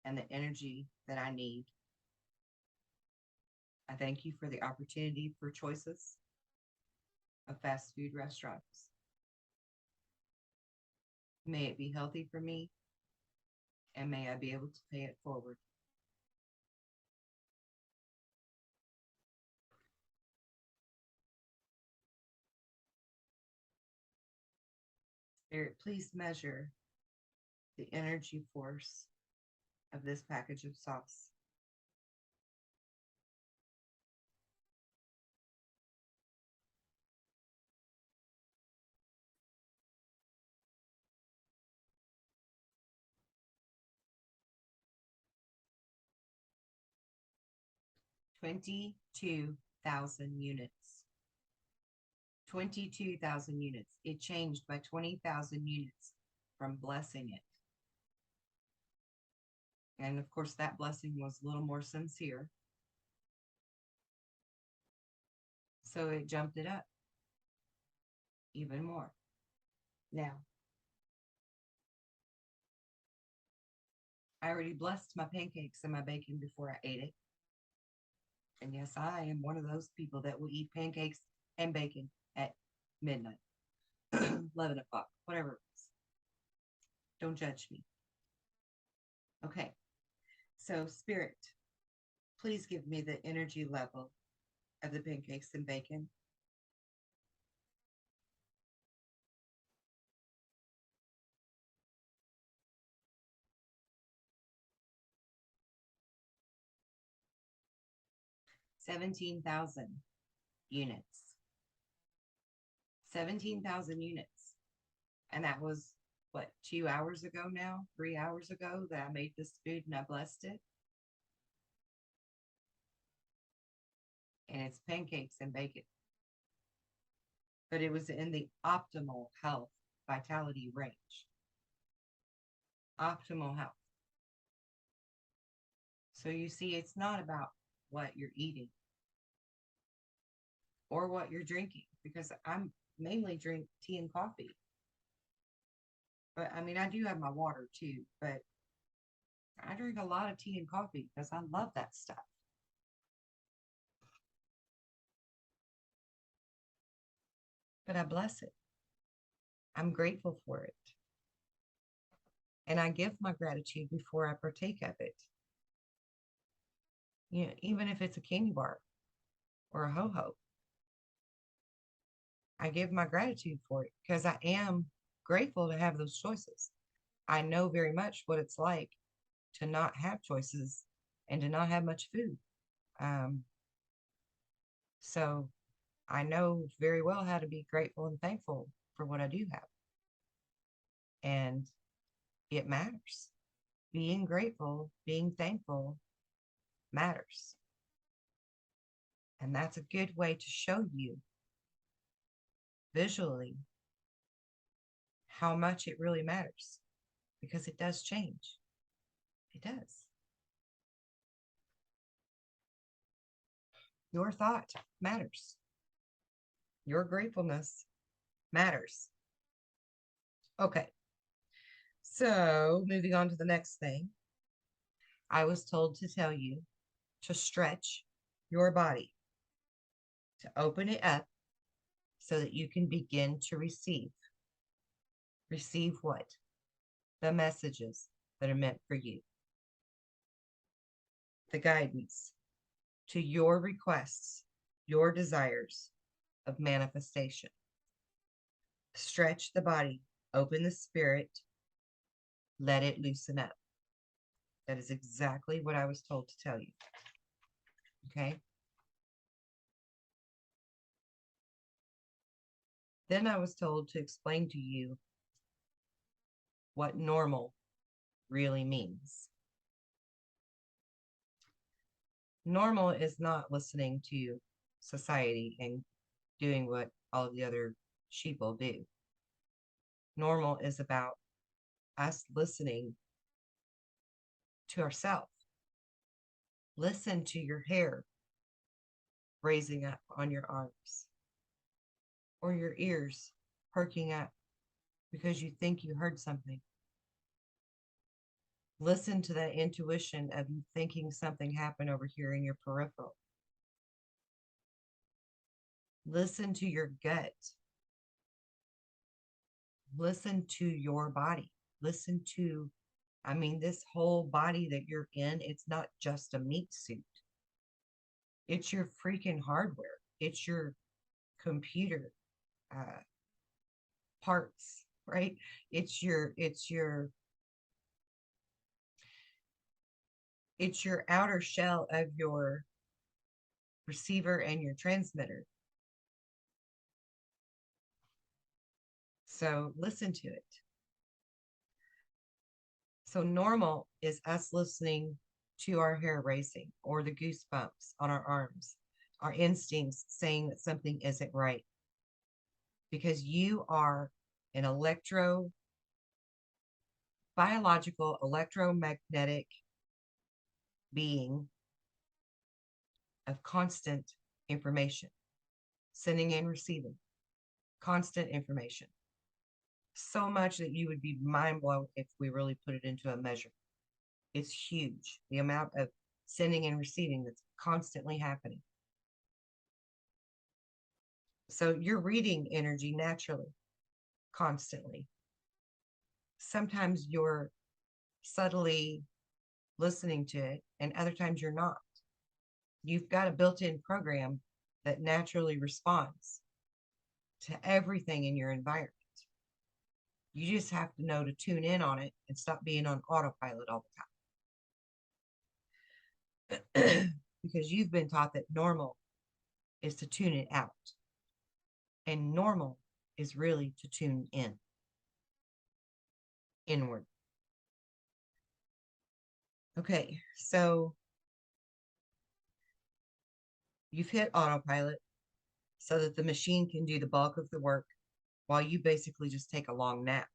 and the energy that I need. I thank you for the opportunity for choices of fast food restaurants. May it be healthy for me, and may I be able to pay it forward. Spirit, please measure the energy force of this package of sauce. $22,000 units. 22,000 units. It changed by 20,000 units from blessing it. And of course, that blessing was a little more sincere. So it jumped it up even more. Now, I already blessed my pancakes and my bacon before I ate it. And yes, I am one of those people that will eat pancakes and bacon at midnight, 11 o'clock, whatever it is. Don't judge me. Okay, so Spirit, please give me the energy level of the pancakes and bacon. $17,000 units. 17,000 units. And that was what, 2 hours ago now, 3 hours ago that I made this food and I blessed it. And it's pancakes and bacon. But it was in the optimal health vitality range. Optimal health. So you see, it's not about what you're eating or what you're drinking, because I'm mainly drink tea and coffee. But I mean, I do have my water too, but I drink a lot of tea and coffee because I love that stuff. But I bless it. I'm grateful for it. And I give my gratitude before I partake of it. You know, even if it's a candy bar or a ho-ho, I give my gratitude for it because I am grateful to have those choices. I know very much what it's like to not have choices and to not have much food. Um, so I know very well how to be grateful and thankful for what I do have. And it matters. Being grateful, being thankful matters. And that's a good way to show you visually how much it really matters, because it does change. It does. Your thought matters. Your gratefulness matters. Okay. So moving on to the next thing, I was told to tell you to stretch your body, to open it up so that you can begin to receive. Receive what? The messages that are meant for you. The guidance to your requests, your desires of manifestation. Stretch the body, open the spirit, let it loosen up. That is exactly what I was told to tell you. Okay. Then I was told to explain to you what normal really means. Normal is not listening to society and doing what all of the other sheeple do. Normal is about us listening to ourselves. Listen to your hair raising up on your arms, or your ears perking up because you think you heard something. Listen to that intuition of you thinking something happened over here in your peripheral. Listen to your gut. Listen to your body. Listen to, I mean, this whole body that you're in, it's not just a meat suit. It's your freaking hardware. It's your computer parts, right? It's your outer shell of your receiver and your transmitter. So listen to it. So normal is us listening to our hair racing or the goosebumps on our arms, our instincts saying that something isn't right. Because you are an biological, electromagnetic being of constant information, sending and receiving constant information. So much that you would be mind blown if we really put it into a measure. It's huge, the amount of sending and receiving that's constantly happening. So you're reading energy naturally, constantly. Sometimes you're subtly listening to it, and other times you're not. You've got a built-in program that naturally responds to everything in your environment. You just have to know to tune in on it and stop being on autopilot all the time. Because you've been taught that normal is to tune it out. And normal is really to tune in, inward. Okay, so you've hit autopilot so that the machine can do the bulk of the work while you basically just take a long nap.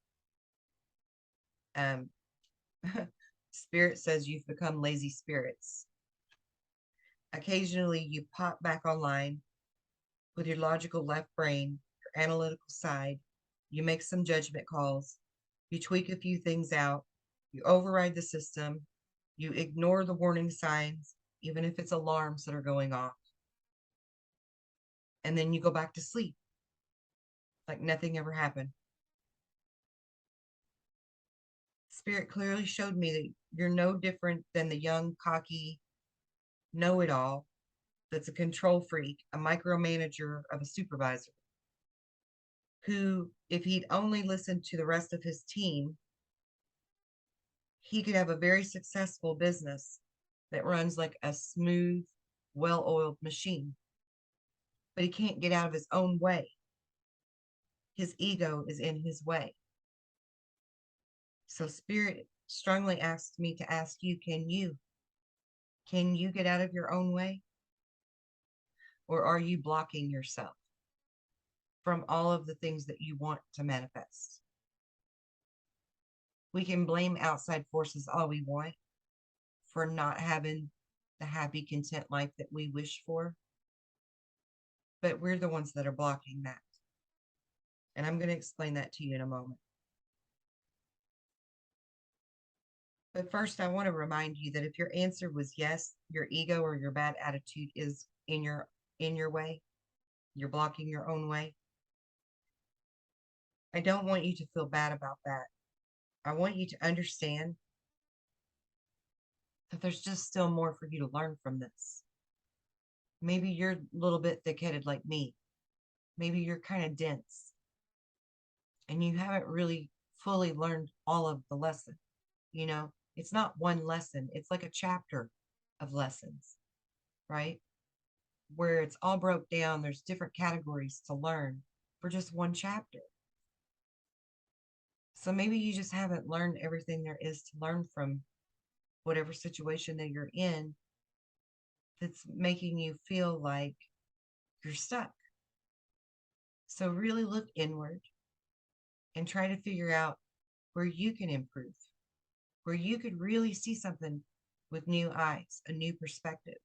Spirit says you've become lazy spirits. Occasionally you pop back online with your logical left brain, your analytical side. You make some judgment calls. You tweak a few things out. You override the system. You ignore the warning signs, even if it's alarms that are going off. And then you go back to sleep like nothing ever happened. Spirit clearly showed me that you're no different than the young, cocky know-it-all that's a control freak, a micromanager of a supervisor, who, if he'd only listened to the rest of his team, he could have a very successful business that runs like a smooth, well-oiled machine. But he can't get out of his own way. His ego is in his way. So Spirit strongly asked me to ask you, can you get out of your own way? Or are you blocking yourself from all of the things that you want to manifest? We can blame outside forces all we want for not having the happy, content life that we wish for, but we're the ones that are blocking that. And I'm going to explain that to you in a moment. But first, I want to remind you that if your answer was yes, your ego or your bad attitude is in your way, you're blocking your own way. I don't want you to feel bad about that. I want you to understand that there's just still more for you to learn from this. Maybe you're a little bit thick-headed like me. Maybe you're kind of dense and you haven't really fully learned all of the lesson. You know, it's not one lesson. It's like a chapter of lessons, right? Where it's all broke down. There's different categories to learn for just one chapter. So maybe you just haven't learned everything there is to learn from whatever situation that you're in that's making you feel like you're stuck. So really look inward and try to figure out where you can improve, where you could really see something with new eyes, a new perspective,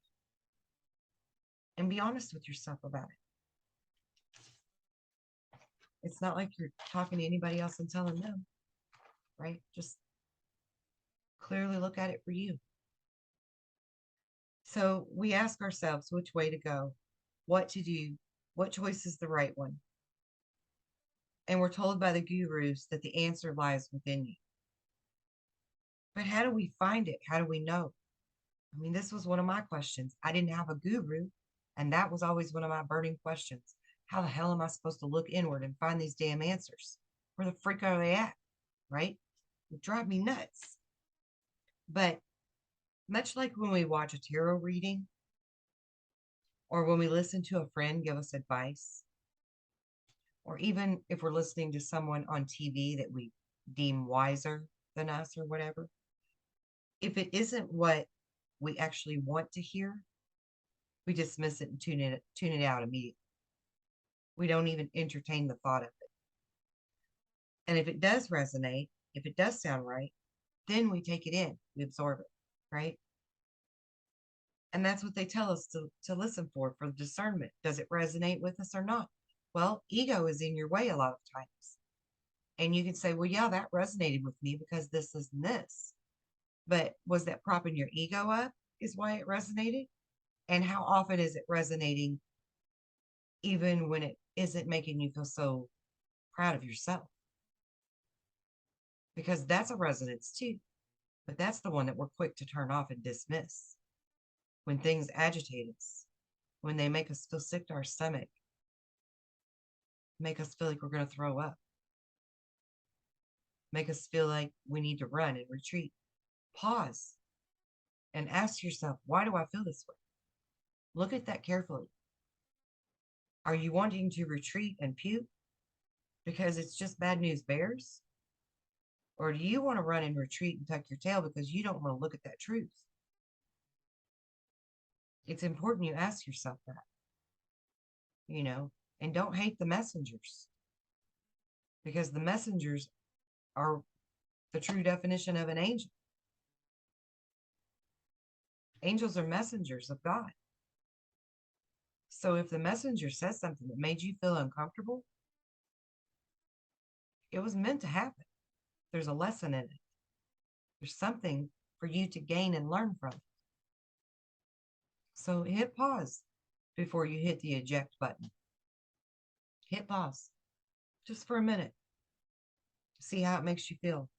and be honest with yourself about it. It's not like you're talking to anybody else and telling them, right? Just clearly look at it for you. So we ask ourselves which way to go, what to do, what choice is the right one. And we're told by the gurus that the answer lies within you. But how do we find it? How do we know? I mean, this was one of my questions. I didn't have a guru, and that was always one of my burning questions. How the hell am I supposed to look inward and find these damn answers? Where the freak are they at? Right? It drive me nuts. But much like when we watch a tarot reading, or when we listen to a friend give us advice, or even if we're listening to someone on TV that we deem wiser than us or whatever, if it isn't what we actually want to hear, we dismiss it and tune it out immediately. We don't even entertain the thought of it. And if it does resonate, if it does sound right, then we take it in, we absorb it, right? And that's what they tell us to listen for discernment. Does it resonate with us or not? Well, ego is in your way a lot of times. And you can say, well, yeah, that resonated with me because this is this. But was that propping your ego up is why it resonated? And how often is it resonating even when it isn't making you feel so proud of yourself? Because that's a resonance too. But that's the one that we're quick to turn off and dismiss when things agitate us, when they make us feel sick to our stomach, make us feel like we're going to throw up, make us feel like we need to run and retreat. Pause and ask yourself, why do I feel this way? Look at that carefully. Are you wanting to retreat and puke because it's just bad news bears? Or do you want to run and retreat and tuck your tail because you don't want to look at that truth? It's important you ask yourself that, and don't hate the messengers, because the messengers are the true definition of an angel. Angels are messengers of God. So if the messenger says something that made you feel uncomfortable, it was meant to happen. There's a lesson in it. There's something for you to gain and learn from it. So hit pause before you hit the eject button. Hit pause just for a minute. See how it makes you feel.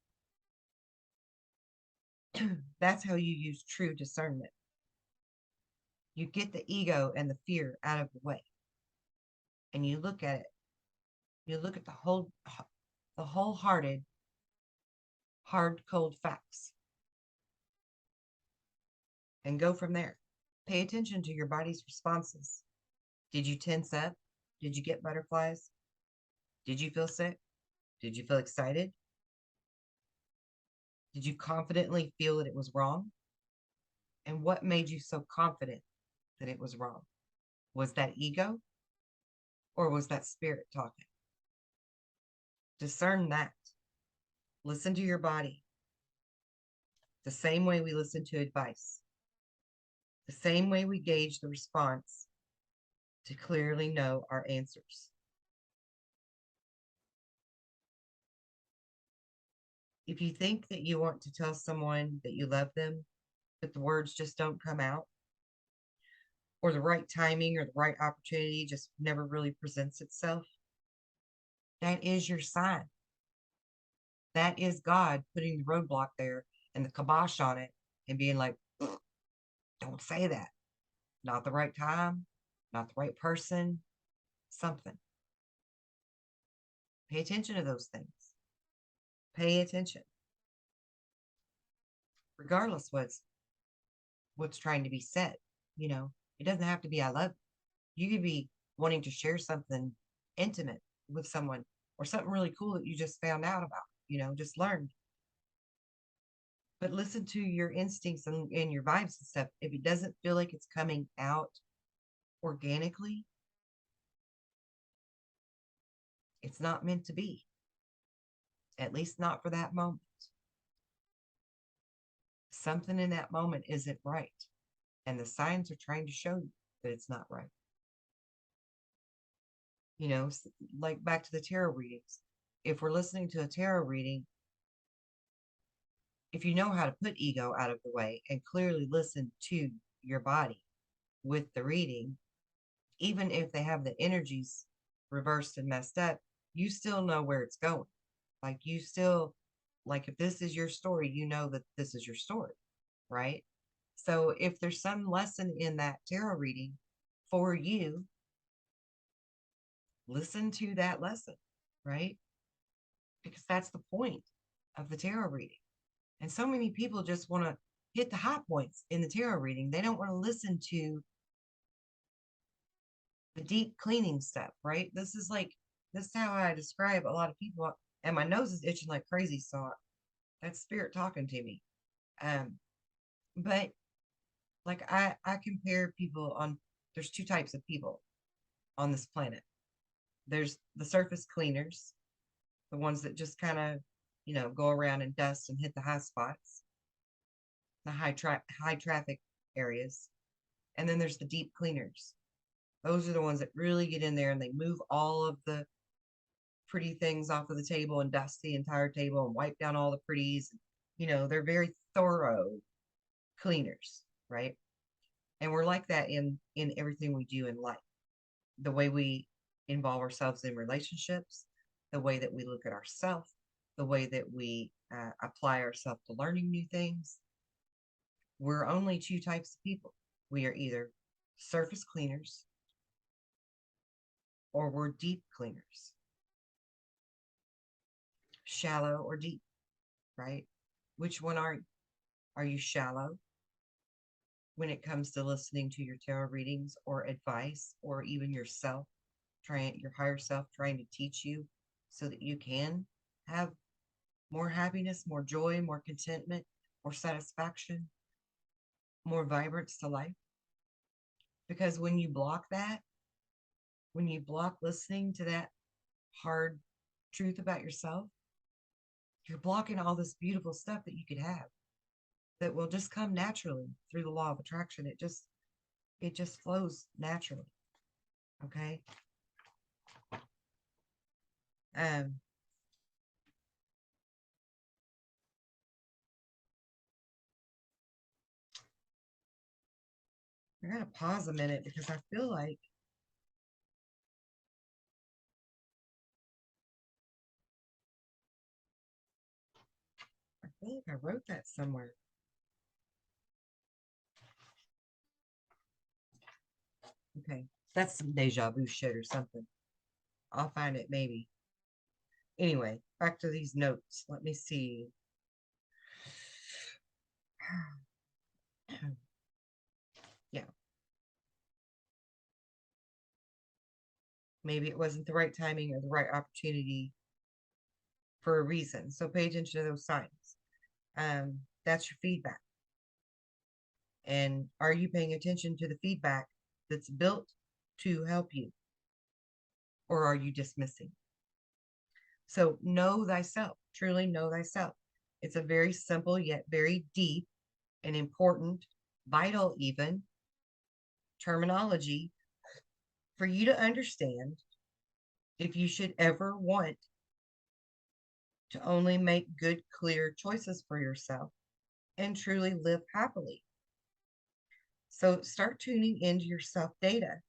That's how you use true discernment. You get the ego and the fear out of the way, and you look at it. You look at the wholehearted, hard, cold facts, and go from there. Pay attention to your body's responses. Did you tense up? Did you get butterflies? Did you feel sick? Did you feel excited? Did you confidently feel that it was wrong? And what made you so confident that it was wrong? Was that ego or was that spirit talking? Discern that. Listen to your body the same way we listen to advice, the same way we gauge the response to clearly know our answers. If you think that you want to tell someone that you love them, but the words just don't come out, or the right timing or the right opportunity just never really presents itself, that is your sign. That is God putting the roadblock there and the kibosh on it and being like, don't say that. Not the right time, not the right person, something. Pay attention to those things. Pay attention. Regardless what's trying to be said, it doesn't have to be I love you. You could be wanting to share something intimate with someone or something really cool that you just found out about, just learned. But listen to your instincts and your vibes and stuff. If it doesn't feel like it's coming out organically, it's not meant to be. At least not for that moment. Something in that moment isn't right. And the signs are trying to show you that it's not right. Like back to the tarot readings. If we're listening to a tarot reading, if you know how to put ego out of the way and clearly listen to your body with the reading, even if they have the energies reversed and messed up, you still know where it's going. Like if this is your story, you know that this is your story, right? So if there's some lesson in that tarot reading for you, listen to that lesson, right? Because that's the point of the tarot reading. And so many people just want to hit the high points in the tarot reading. They don't want to listen to the deep cleaning stuff, right? This is how I describe a lot of people. And my nose is itching like crazy, so that's spirit talking to me. But like I compare people there's two types of people on this planet. There's the surface cleaners, the ones that just kind of, go around and dust and hit the high spots, the high traffic areas. And then there's the deep cleaners. Those are the ones that really get in there and they move all of the pretty things off of the table and dust the entire table and wipe down all the pretties. You know, they're very thorough cleaners, right? And we're like that in everything we do in life. The way we involve ourselves in relationships, the way that we look at ourselves, the way that we apply ourselves to learning new things. We're only two types of people. We are either surface cleaners or we're deep cleaners, shallow or deep, right? Which one are you? Are you shallow when it comes to listening to your tarot readings or advice, or even yourself, your higher self trying to teach you so that you can have more happiness, more joy, more contentment, more satisfaction, more vibrance to life? Because when you block that, when you block listening to that hard truth about yourself, you're blocking all this beautiful stuff that you could have that will just come naturally through the law of attraction. It just flows naturally. Okay. I gotta pause a minute because I feel like I wrote that somewhere. Okay. That's some deja vu shit or something. I'll find it maybe. Anyway, back to these notes. Let me see. Yeah. Maybe it wasn't the right timing or the right opportunity for a reason. So pay attention to those signs. That's your feedback. And are you paying attention to the feedback that's built to help you? Or are you dismissing? So know thyself, truly know thyself. It's a very simple yet very deep and important, vital even terminology for you to understand if you should ever want to only make good, clear choices for yourself and truly live happily. So start tuning into your self data.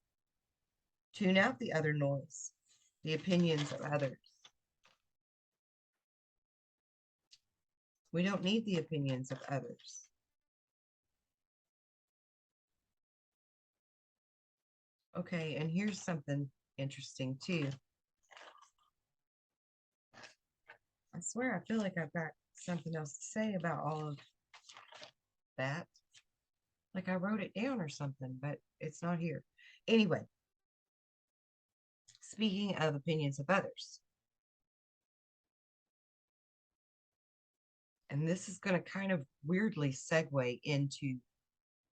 Tune out the other noise, the opinions of others. We don't need the opinions of others. Okay, and here's something interesting too. I swear, I feel like I've got something else to say about all of that. Like I wrote it down or something, but it's not here. Anyway, speaking of opinions of others, and this is going to kind of weirdly segue into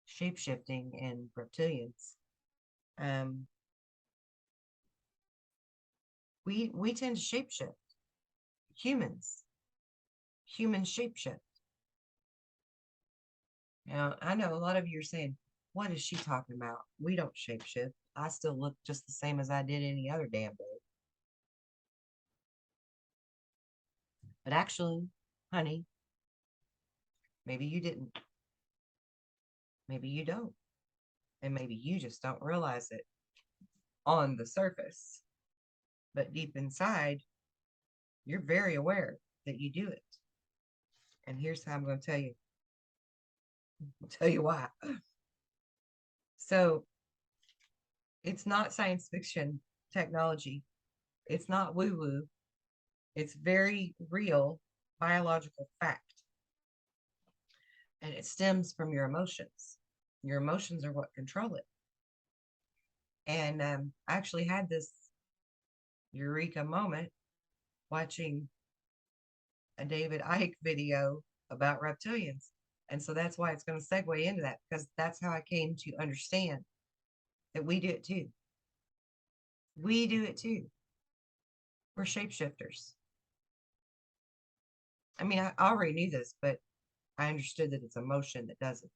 shapeshifting and reptilians. We tend to shapeshift. Humans shapeshift. Now, I know a lot of you are saying, what is she talking about? We don't shapeshift. I still look just the same as I did any other damn day. But actually, honey, maybe you didn't. Maybe you don't. And maybe you just don't realize it on the surface. But deep inside, you're very aware that you do it. And here's how I'm going to tell you. I'll tell you why. So it's not science fiction technology. It's not woo-woo. It's very real biological fact. And it stems from your emotions. Your emotions are what control it. And I actually had this eureka moment watching a David Icke video about reptilians. And so that's why it's going to segue into that, because that's how I came to understand that we do it too. We do it too. We're shapeshifters. I mean, I already knew this, but I understood that it's emotion that does it,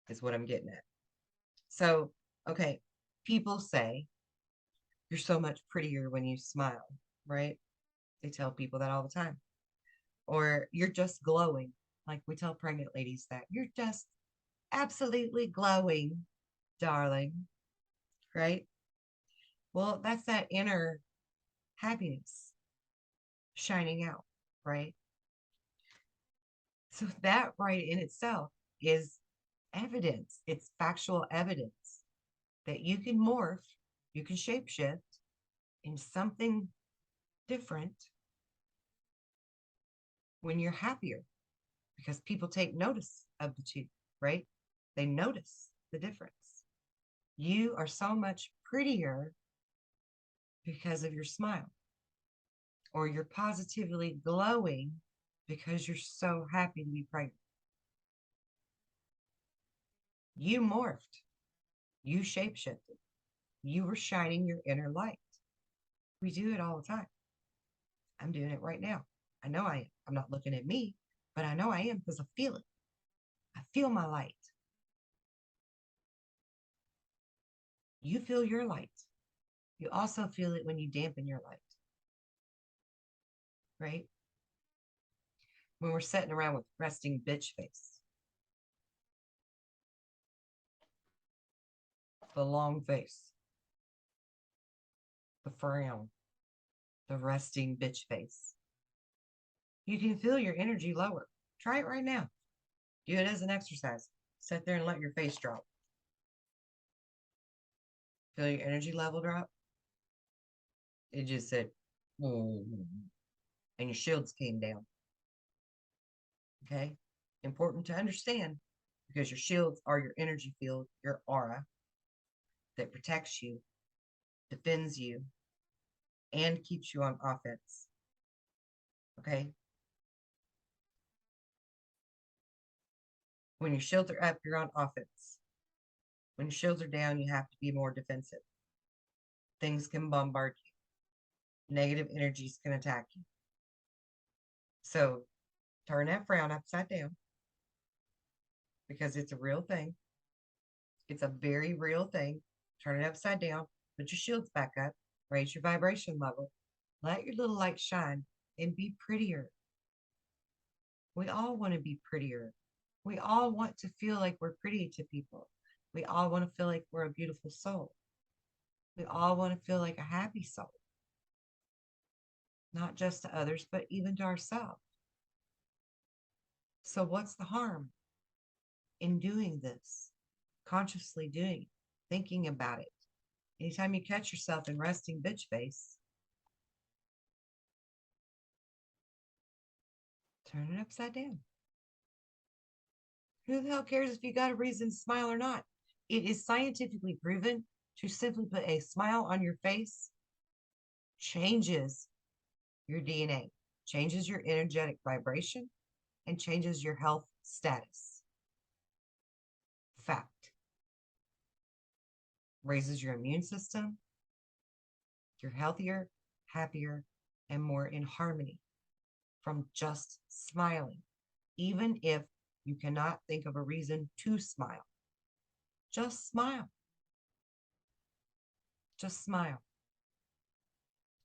is what I'm getting at. So, okay, people say you're so much prettier when you smile, right? They tell people that all the time. Or you're just glowing. Like we tell pregnant ladies that you're just absolutely glowing, darling, right? Well, that's that inner happiness shining out, right? So that right in itself is evidence. It's factual evidence that you can morph, you can shapeshift into something different when you're happier because people take notice of the two, right? They notice the difference. You are so much prettier because of your smile, or you're positively glowing because you're so happy to be pregnant. You morphed, you shapeshifted, you were shining your inner light. We do it all the time. I'm doing it right now. I know I am. I'm not looking at me, but I know I am because I feel it. I feel my light. You feel your light. You also feel it when you dampen your light, right? When we're sitting around with resting bitch face, the long face, the frown, the resting bitch face. You can feel your energy lower. Try it right now. Do it as an exercise. Sit there and let your face drop. Feel your energy level drop. It just said, and your shields came down. Okay. Important to understand because your shields are your energy field, your aura that protects you, defends you, and keeps you on offense. Okay. When your shields are up, you're on offense. When your shields are down, you have to be more defensive. Things can bombard you, negative energies can attack you. So turn that frown upside down because it's a real thing. It's a very real thing. Turn it upside down, put your shields back up, raise your vibration level, let your little light shine, and be prettier. We all want to be prettier. We all want to feel like we're pretty to people. We all want to feel like we're a beautiful soul. We all want to feel like a happy soul, not just to others, but even to ourselves. So, what's the harm in doing this? Consciously doing it, thinking about it. Anytime you catch yourself in resting bitch face, turn it upside down. Who the hell cares if you got a reason to smile or not? It is scientifically proven to simply put a smile on your face changes your DNA, changes your energetic vibration, and changes your health status. Fact. Raises your immune system. You're healthier, happier, and more in harmony from just smiling, even if you cannot think of a reason to smile. Just smile. Just smile.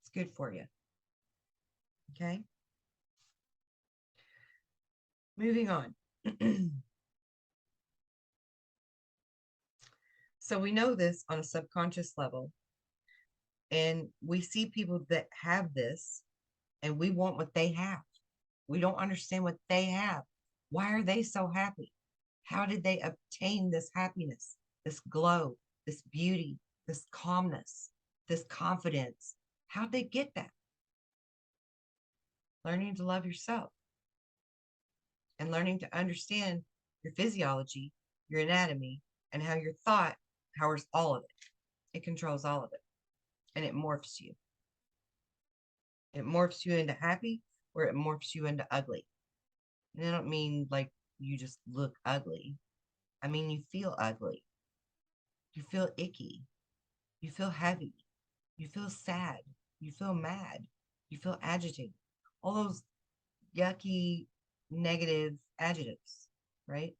It's good for you. Okay. Moving on. So we know this on a subconscious level, and we see people that have this, and we want what they have. We don't understand what they have. Why are they so happy? How did they obtain this happiness, this glow, this beauty, this calmness, this confidence? How'd they get that? Learning to love yourself and learning to understand your physiology, your anatomy, and how your thought powers all of it. It controls all of it, and it morphs you. It morphs you into happy, or it morphs you into ugly. And I don't mean like you just look ugly. I mean you feel ugly. You feel icky. You feel heavy. You feel sad. You feel mad. You feel agitated. All those yucky, negative adjectives, right?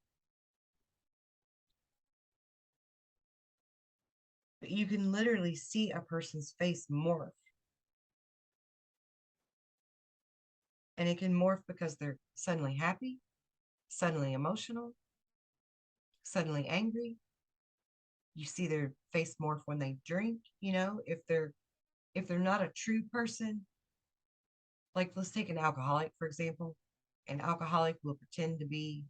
But you can literally see a person's face morph. And it can morph because they're suddenly happy, suddenly emotional, suddenly angry. You see their face morph when they drink, if they're not a true person. Like, let's take an alcoholic, for example. An alcoholic will pretend to be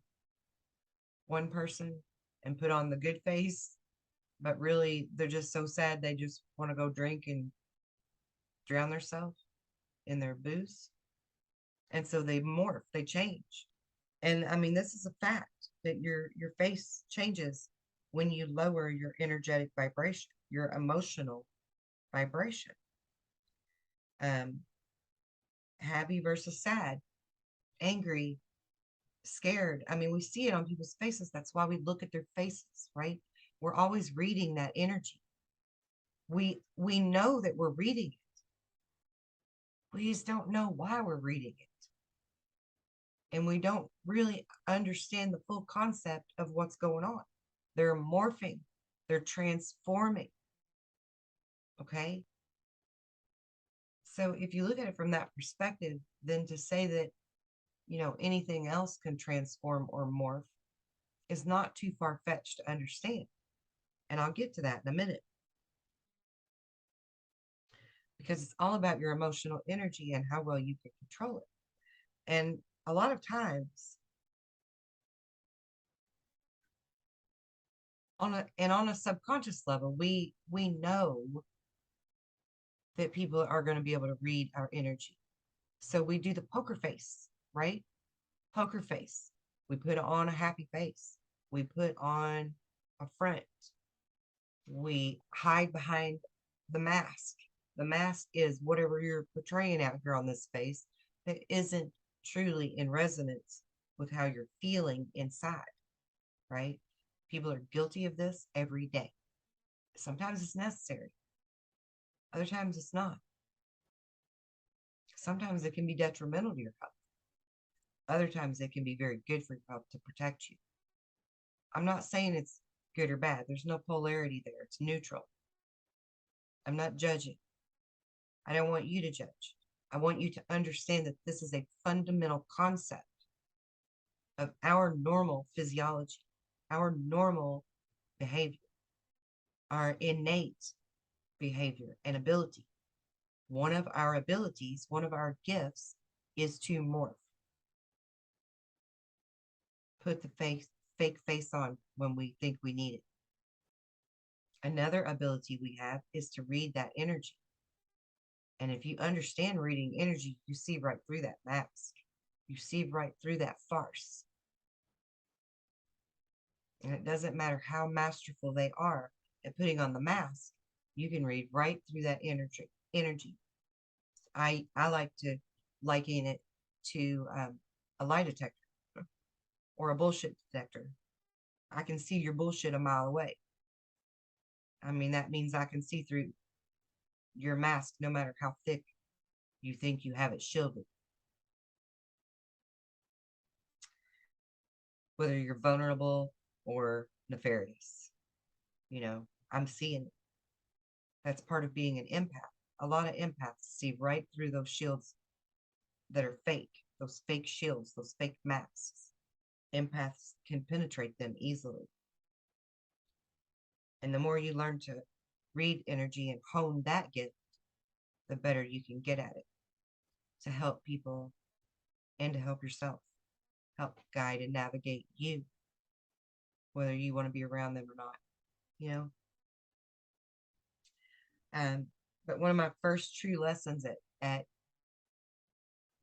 one person and put on the good face, but really they're just so sad they just want to go drink and drown themselves in their booze. And so they morph, they change. And I mean, this is a fact that your face changes when you lower your energetic vibration, your emotional vibration. Um, Happy versus sad, angry, scared. I mean, we see it on people's faces. That's why we look at their faces, right? We're always reading that energy. We know that we're reading it. We just don't know why we're reading it. And we don't really understand the full concept of what's going on. They're morphing, they're transforming. Okay. So if you look at it from that perspective, then to say that, anything else can transform or morph is not too far fetched to understand. And I'll get to that in a minute, because it's all about your emotional energy and how well you can control it. And a lot of times, on a subconscious level, we know that people are going to be able to read our energy. So we do the poker face, right? Poker face. We put on a happy face. We put on a front. We hide behind the mask. The mask is whatever you're portraying out here on this face that isn't truly in resonance with how you're feeling inside, right? People are guilty of this every day. Sometimes it's necessary, other times it's not. Sometimes it can be detrimental to your health. Other times it can be very good for your health to protect you. I'm not saying it's good or bad. There's no polarity there. It's neutral. I'm not judging. I don't want you to judge. I want you to understand that this is a fundamental concept of our normal physiology, our normal behavior, our innate behavior and ability. One of our abilities, one of our gifts is to morph. Put the fake face on when we think we need it. Another ability we have is to read that energy. And if you understand reading energy, you see right through that mask. You see right through that farce. And it doesn't matter how masterful they are at putting on the mask, you can read right through that energy. I like to liken it to a lie detector or a bullshit detector. I can see your bullshit a mile away. I mean, that means I can see through your mask no matter how thick you think you have it shielded. Whether you're vulnerable or nefarious, I'm seeing it. That's part of being an empath. A lot of empaths see right through those shields that are fake, those fake shields, those fake masks. Empaths can penetrate them easily. And the more you learn to read energy and hone that gift, the better you can get at it to help people and to help yourself, help guide and navigate you, whether you want to be around them or not, you know? But one of my first true lessons at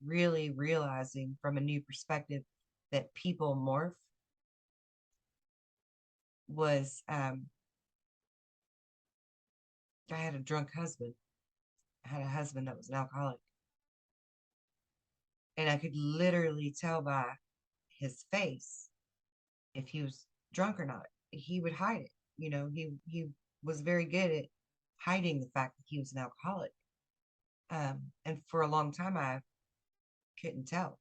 really realizing from a new perspective that people morph was I had a drunk husband. I had a husband that was an alcoholic. And I could literally tell by his face if he was drunk or not. He would hide it. He was very good at hiding the fact that he was an alcoholic. And for a long time, I couldn't tell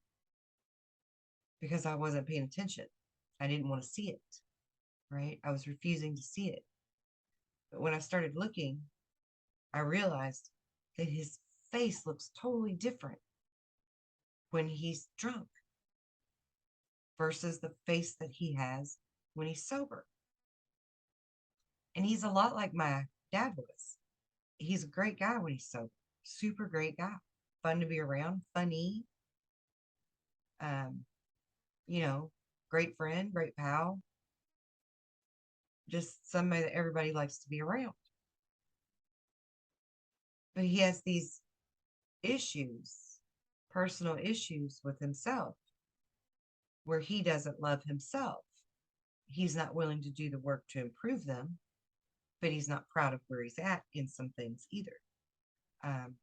because I wasn't paying attention. I didn't want to see it, right? I was refusing to see it. But when I started looking, I realized that his face looks totally different when he's drunk versus the face that he has when he's sober. And he's a lot like my dad was. He's a great guy when he's sober. Super great guy. Fun to be around, funny. Um, you know, great friend, great pal. Just somebody that everybody likes to be around. But he has these issues, personal issues with himself, where he doesn't love himself. He's not willing to do the work to improve them, but he's not proud of where he's at in some things either. Um,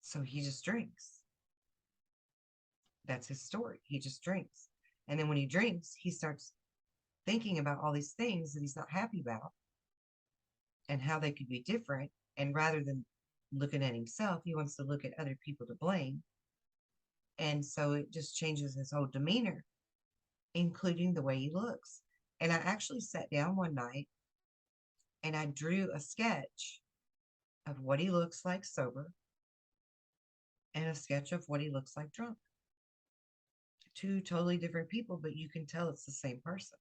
so he just drinks. That's his story. He just drinks. And then when he drinks, he starts thinking about all these things that he's not happy about and how they could be different. And rather than looking at himself, he wants to look at other people to blame. And so it just changes his whole demeanor, including the way he looks. And I actually sat down one night and I drew a sketch of what he looks like sober and a sketch of what he looks like drunk. Two totally different people, but you can tell it's the same person.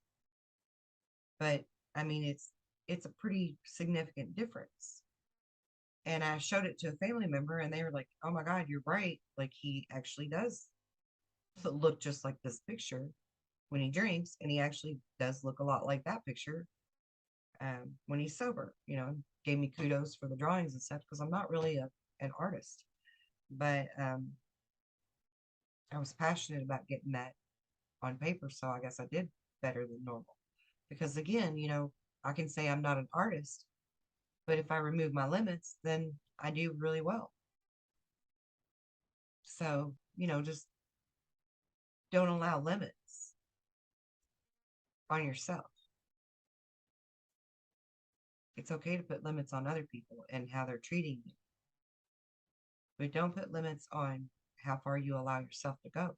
But I mean, it's a pretty significant difference. And I showed it to a family member and they were like, oh my God, you're right. Like he actually does look just like this picture when he drinks. And he actually does look a lot like that picture when he's sober. Gave me kudos for the drawings and stuff because I'm not really an artist. But I was passionate about getting that on paper. So I guess I did better than normal. Because again, I can say I'm not an artist, but if I remove my limits, then I do really well. So, just don't allow limits on yourself. It's okay to put limits on other people and how they're treating you, but don't put limits on how far you allow yourself to go.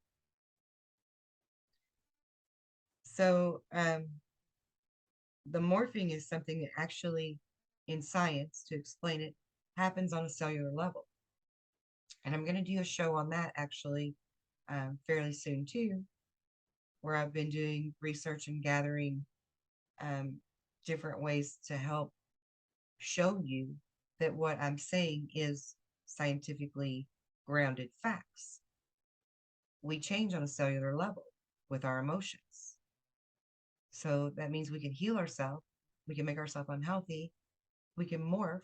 So, the morphing is something that actually, in science, to explain it, happens on a cellular level. And I'm going to do a show on that actually fairly soon too, where I've been doing research and gathering different ways to help show you that what I'm saying is scientifically grounded facts. We change on a cellular level with our emotions. So that means we can heal ourselves, we can make ourselves unhealthy, we can morph,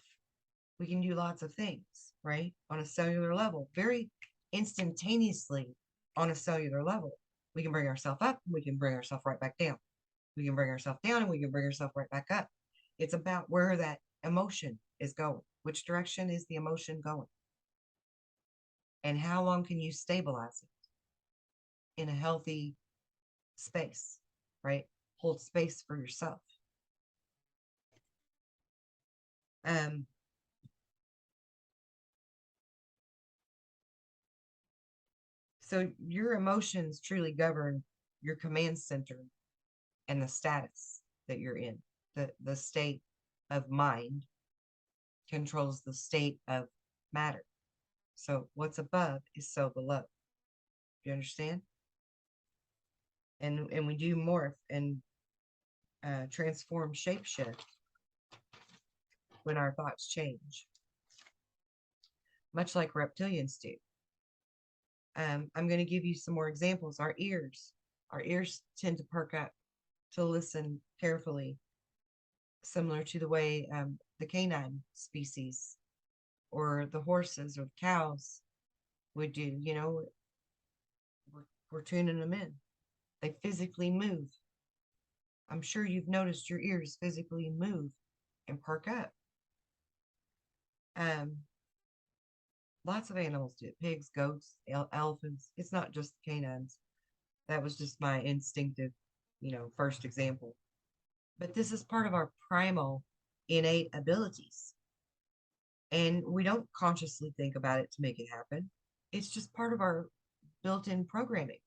we can do lots of things, right? On a cellular level, very instantaneously on a cellular level. We can bring ourselves up, we can bring ourselves right back down. We can bring ourselves down and we can bring ourselves right back up. It's about where that emotion is going. Which direction is the emotion going? And how long can you stabilize it in a healthy space, right? Hold space for yourself. So your emotions truly govern your command center and the status that you're in. The state of mind controls the state of matter. So what's above is so below. You understand? And we do morph and transform shapeshift when our thoughts change, much like reptilians do. I'm going to give you some more examples. Our ears tend to perk up to listen carefully, similar to the way the canine species or the horses or the cows would do. We're tuning them in. They physically move. I'm sure you've noticed your ears physically move and perk up. Lots of animals do it. Pigs, goats, elephants. It's not just canines. That was just my instinctive, first example. But this is part of our primal innate abilities. And we don't consciously think about it to make it happen. It's just part of our built-in programming.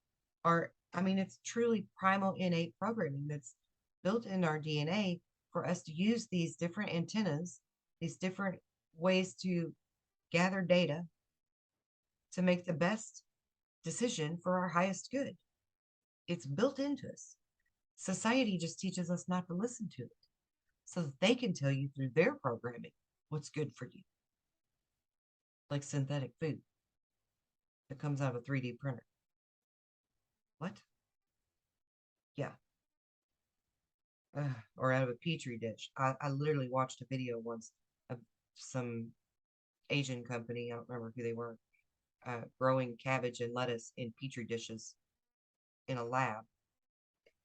It's truly primal innate programming that's built in our DNA for us to use these different antennas, these different ways to gather data to make the best decision for our highest good. It's built into us. Society just teaches us not to listen to it so that they can tell you through their programming what's good for you. Like synthetic food that comes out of a 3D printer. What? Yeah. Or out of a petri dish. I literally watched a video once of some Asian company, I don't remember who they were, growing cabbage and lettuce in petri dishes in a lab.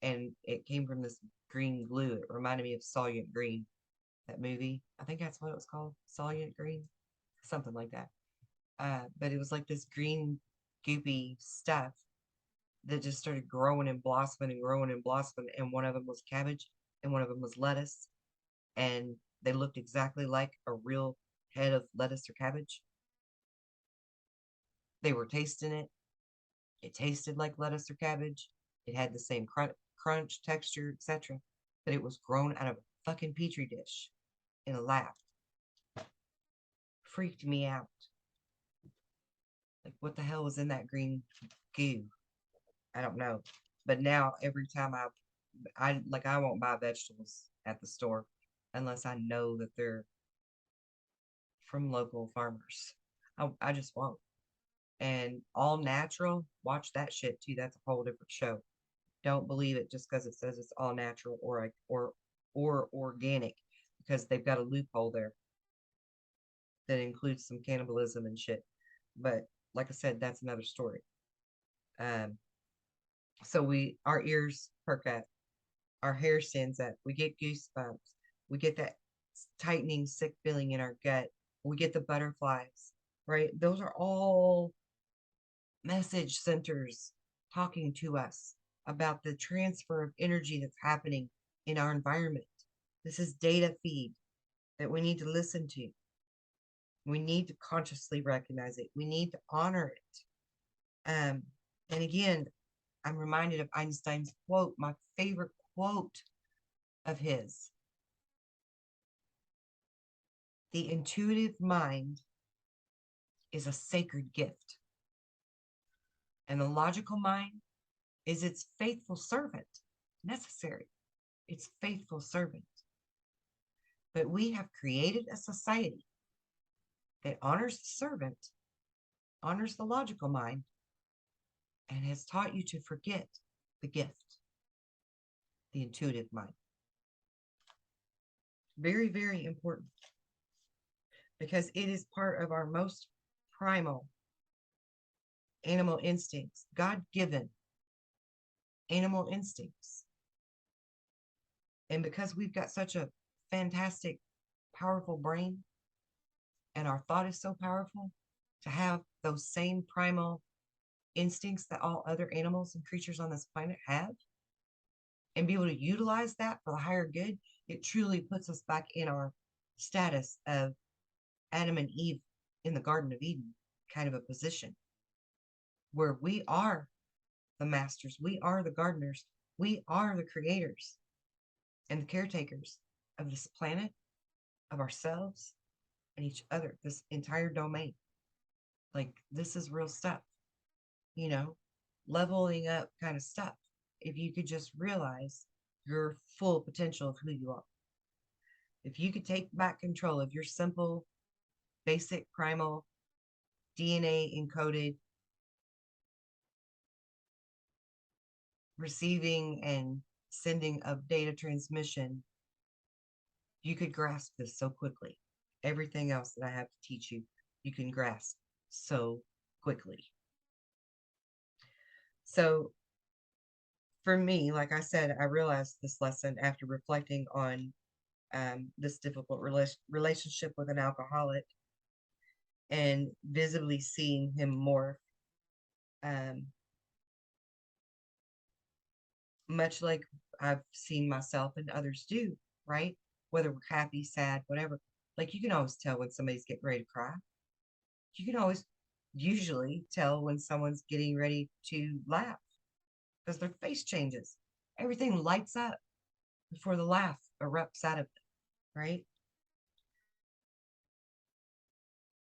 And it came from this green glue. It reminded me of Solent Green, that movie. I think that's what it was called, Solent Green, something like that. But it was like this green goopy stuff that just started growing and blossoming and growing and blossoming. And one of them was cabbage and one of them was lettuce. And they looked exactly like a real head of lettuce or cabbage. They were tasting it. It tasted like lettuce or cabbage. It had the same crunch, texture, etc. But it was grown out of a fucking petri dish in a lab. Freaked me out. Like, what the hell was in that green goo? I don't know. But now every time I won't buy vegetables at the store unless I know that they're from local farmers. I just won't. And all natural, watch that shit too. That's a whole different show. Don't believe it just because it says it's all natural or organic, because they've got a loophole there that includes some cannibalism and shit. But like I said, that's another story. So our ears perk up, our hair stands up, we get goosebumps, we get that tightening, sick feeling in our gut, we get the butterflies, right? Those are all message centers talking to us about the transfer of energy that's happening in our environment. This is data feed that we need to listen to. We need to consciously recognize it. We need to honor it. And again, I'm reminded of Einstein's quote, my favorite quote of his. The intuitive mind is a sacred gift, and the logical mind is its faithful servant, necessary. Its faithful servant. But we have created a society that honors the servant, honors the logical mind, and has taught you to forget the gift, the intuitive mind. Very, very important, because it is part of our most primal animal instincts, God-given animal instincts. And because we've got such a fantastic, powerful brain, and our thought is so powerful, to have those same primal instincts that all other animals and creatures on this planet have, and be able to utilize that for the higher good, it truly puts us back in our status of Adam and Eve in the Garden of Eden kind of a position, where we are the masters, we are the gardeners, we are the creators and the caretakers of this planet, of ourselves, and each other, this entire domain. Like, this is real stuff, you know, leveling up kind of stuff. If you could just realize your full potential of who you are. If you could take back control of your simple, basic, primal, DNA encoded, receiving and sending of data transmission, you could grasp this so quickly. Everything else that I have to teach you, you can grasp so quickly. So for me, like I said, I realized this lesson after reflecting on this difficult relationship with an alcoholic and visibly seeing him morph, much like I've seen myself and others do, right? Whether we're happy, sad, whatever. Like, you can always tell when somebody's getting ready to cry. You can always usually tell when someone's getting ready to laugh, because their face changes. Everything lights up before the laugh erupts out of them, right?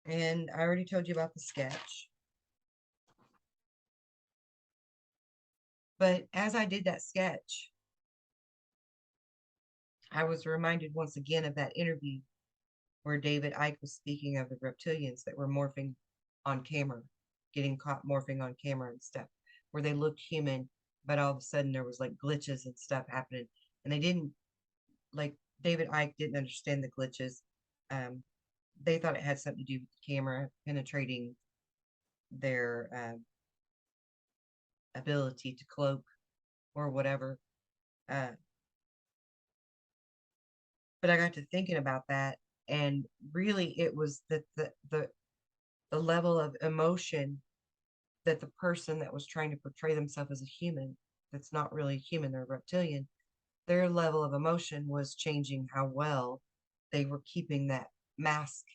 And I already told you about the sketch. But as I did that sketch, I was reminded once again of that interview where David Icke was speaking of the reptilians that were morphing on camera, getting caught morphing on camera and stuff, where they looked human, but all of a sudden there was like glitches and stuff happening. And they didn't, like, David Icke didn't understand the glitches. They thought it had something to do with the camera penetrating their ability to cloak or whatever. But I got to thinking about that, and really it was that the level of emotion that the person that was trying to portray themselves as a human, that's not really human, they're reptilian, their level of emotion was changing how well they were keeping that mask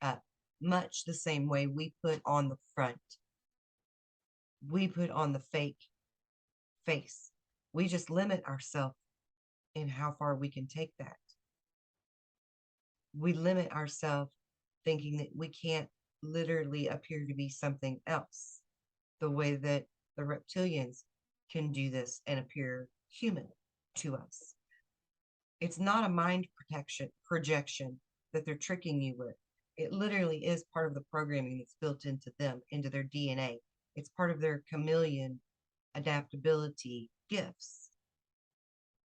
up, much the same way we put on the front. We put on the fake face. We just limit ourselves in how far we can take that. We limit ourselves thinking that we can't literally appear to be something else, the way that the reptilians can do this and appear human to us. It's not a mind projection that they're tricking you with. It literally is part of the programming that's built into them, into their DNA. It's part of their chameleon adaptability gifts,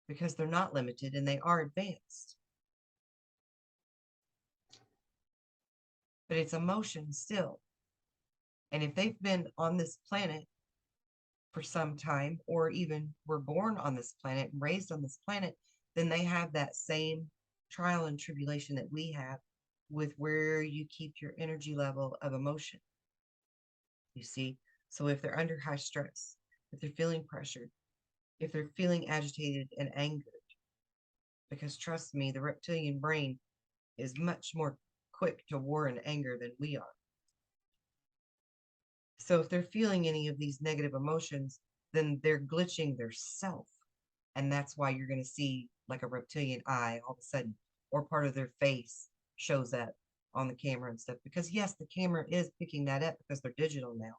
because they're not limited and they are advanced. But it's emotion still. And if they've been on this planet for some time, or even were born on this planet and raised on this planet, then they have that same trial and tribulation that we have with where you keep your energy level of emotion. You see? So if they're under high stress, if they're feeling pressured, if they're feeling agitated and angered, because trust me, the reptilian brain is much more quick to war and anger than we are. So if they're feeling any of these negative emotions, then they're glitching their self. And that's why you're going to see like a reptilian eye all of a sudden, or part of their face shows up on the camera and stuff. Because yes, the camera is picking that up because they're digital now.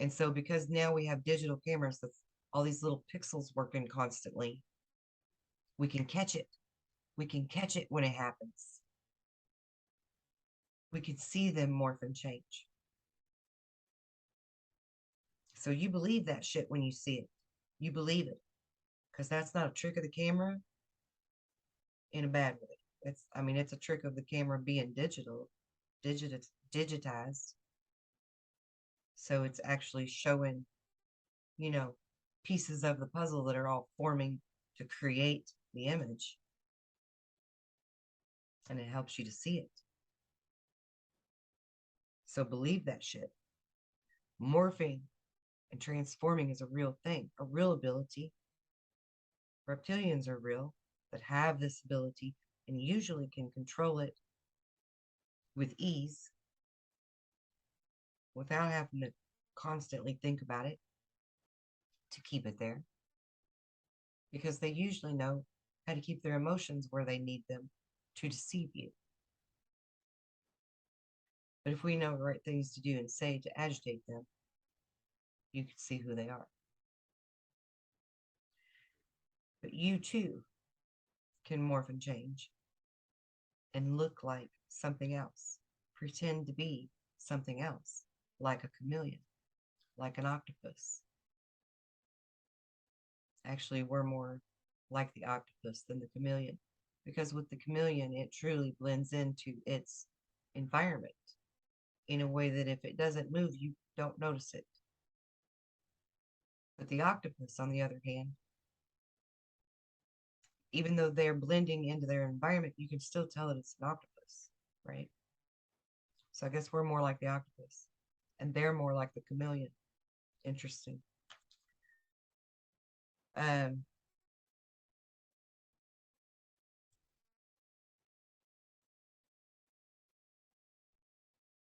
And so because now we have digital cameras with all these little pixels working constantly, we can catch it. We can catch it when it happens. We can see them morph and change. So you believe that shit when you see it. You believe it. Because that's not a trick of the camera in a bad way. It's a trick of the camera being digitized. So it's actually showing, pieces of the puzzle that are all forming to create the image. And it helps you to see it. So believe that shit. Morphing and transforming is a real thing, a real ability. Reptilians are real, that have this ability and usually can control it with ease without having to constantly think about it to keep it there, because they usually know how to keep their emotions where they need them to deceive you. But if we know the right things to do and say to agitate them, you can see who they are. But you too can morph and change and look like something else, pretend to be something else, like a chameleon, like an octopus. Actually, we're more like the octopus than the chameleon, because with the chameleon, it truly blends into its environment in a way that if it doesn't move, you don't notice it. But the octopus, on the other hand, even though they're blending into their environment, you can still tell that it's an octopus, right? So I guess we're more like the octopus, and they're more like the chameleon. Interesting.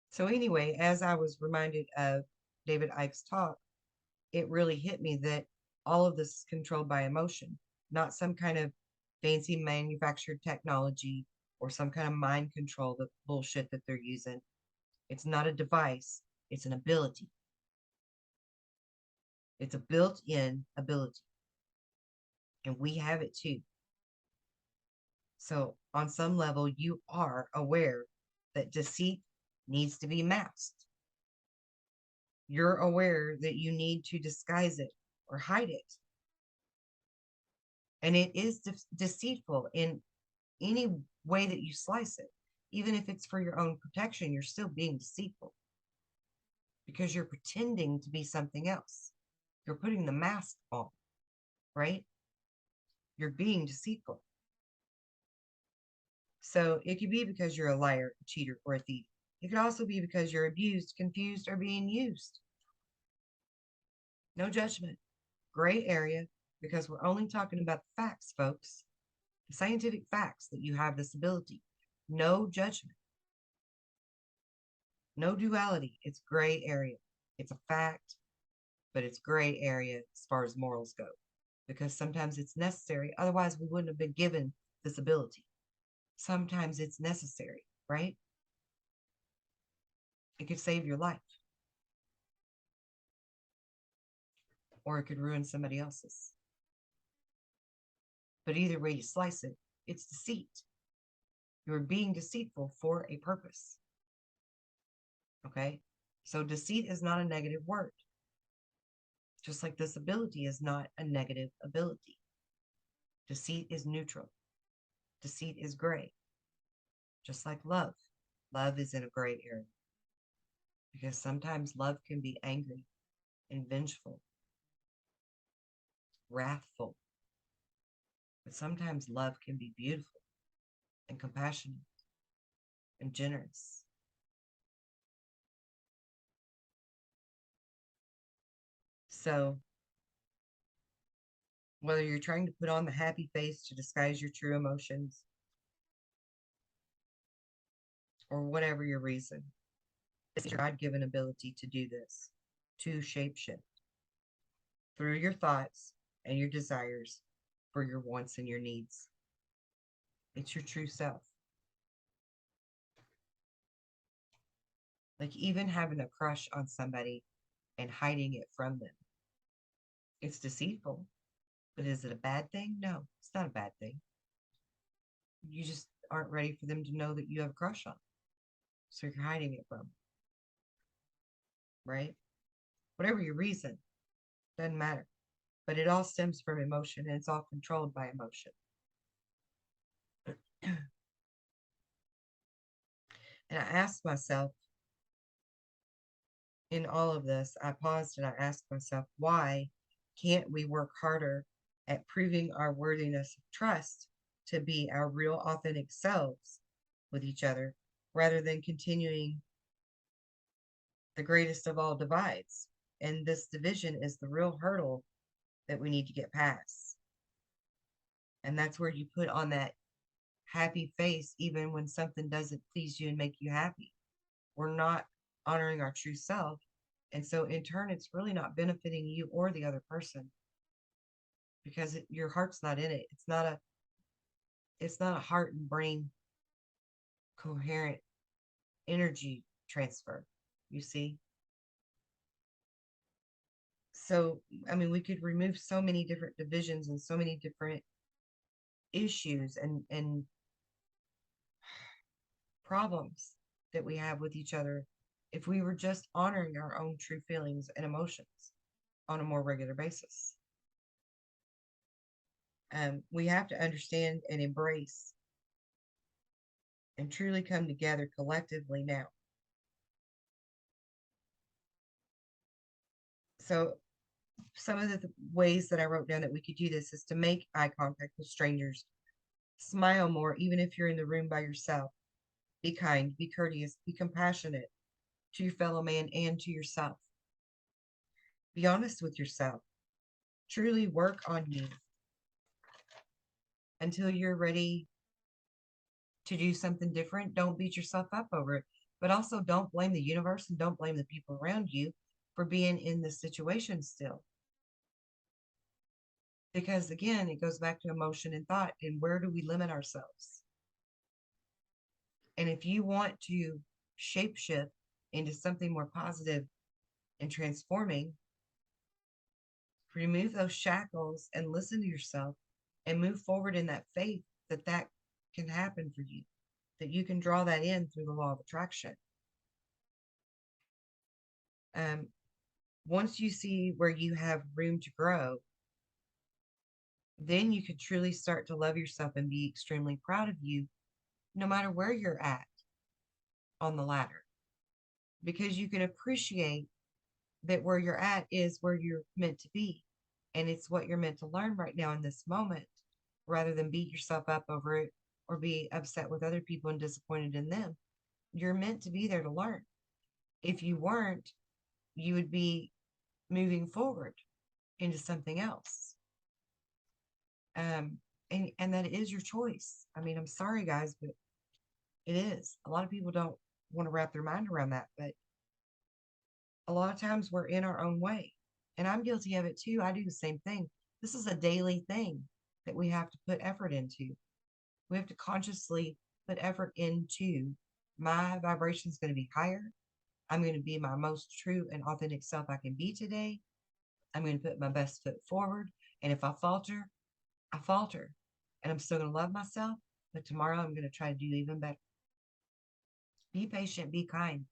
So anyway, as I was reminded of David Icke's talk, it really hit me that all of this is controlled by emotion, not some kind of fancy manufactured technology or some kind of mind control bullshit that they're using. It's not a device, it's an ability. It's a built-in ability. And we have it too. So on some level, you are aware that deceit needs to be masked. You're aware that you need to disguise it or hide it. And it is deceitful in any way that you slice it. Even if it's for your own protection, you're still being deceitful because you're pretending to be something else. You're putting the mask on, right? You're being deceitful. So it could be because you're a liar, a cheater, or a thief. It could also be because you're abused, confused, or being used. No judgment. Gray area, because we're only talking about the facts, folks. The scientific facts that you have this ability. No judgment. No duality. It's gray area. It's a fact, but it's gray area as far as morals go. Because sometimes it's necessary. Otherwise, we wouldn't have been given this ability. Sometimes it's necessary, right? It could save your life. Or it could ruin somebody else's. But either way you slice it, it's deceit. You're being deceitful for a purpose. Okay? So deceit is not a negative word. Just like this ability is not a negative ability. Deceit is neutral. Deceit is gray. Just like love. Love is in a gray area. Because sometimes love can be angry and vengeful, wrathful. But sometimes love can be beautiful and compassionate and generous. So, whether you're trying to put on the happy face to disguise your true emotions, or whatever your reason, it's your God-given ability to do this, to shapeshift through your thoughts and your desires for your wants and your needs. It's your true self. Like even having a crush on somebody and hiding it from them. It's deceitful, but is it a bad thing? No, it's not a bad thing. You just aren't ready for them to know that you have a crush on them. So you're hiding it from them. Right? Whatever your reason, doesn't matter. But it all stems from emotion and it's all controlled by emotion. And I asked myself, in all of this, I paused and I asked myself, why can't we work harder at proving our worthiness of trust to be our real authentic selves with each other rather than continuing the greatest of all divides? And this division is the real hurdle that we need to get past. And that's where you put on that happy face even when something doesn't please you and make you happy. We're not honoring our true self. And so in turn, it's really not benefiting you or the other person because your heart's not in it. It's not a heart and brain coherent energy transfer, you see? So, I mean, we could remove so many different divisions and so many different issues and problems that we have with each other if we were just honoring our own true feelings and emotions on a more regular basis. We have to understand and embrace and truly come together collectively now. So some of the ways that I wrote down that we could do this is to make eye contact with strangers, smile more, even if you're in the room by yourself, be kind, be courteous, be compassionate to your fellow man and to yourself. Be honest with yourself. Truly work on you until you're ready to do something different. Don't beat yourself up over it, but also don't blame the universe and don't blame the people around you for being in this situation still. Because again, it goes back to emotion and thought. And where do we limit ourselves? And if you want to shapeshift into something more positive and transforming, remove those shackles and listen to yourself and move forward in that faith that that can happen for you, that you can draw that in through the law of attraction. Um, Once you see where you have room to grow, then you can truly start to love yourself and be extremely proud of you, no matter where you're at on the ladder, because you can appreciate that where you're at is where you're meant to be. And it's what you're meant to learn right now in this moment, rather than beat yourself up over it or be upset with other people and disappointed in them. You're meant to be there to learn. If you weren't, you would be moving forward into something else. And that is your choice. I mean, I'm sorry, guys, but it is. A lot of people don't want to wrap their mind around that, but a lot of times we're in our own way. And I'm guilty of it too. I do the same thing. This is a daily thing that we have to put effort into. We have to consciously put effort into my vibration is going to be higher. I'm going to be my most true and authentic self I can be today. I'm going to put my best foot forward. And if I falter, I falter. And I'm still going to love myself. But tomorrow I'm going to try to do even better. Be patient, be kind,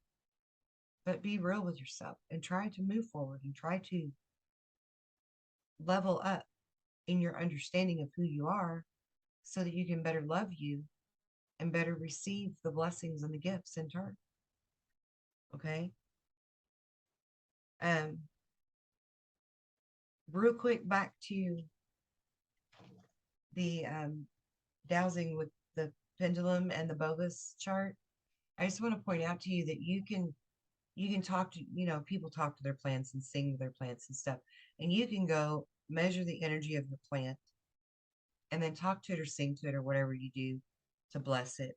but be real with yourself and try to move forward and try to level up in your understanding of who you are so that you can better love you and better receive the blessings and the gifts in turn. Okay. Um, Real quick, back to the dowsing with the pendulum and the bogus chart. I just want to point out to you that you can talk to, people talk to their plants and sing to their plants and stuff, and you can go measure the energy of the plant and then talk to it or sing to it or whatever you do to bless it,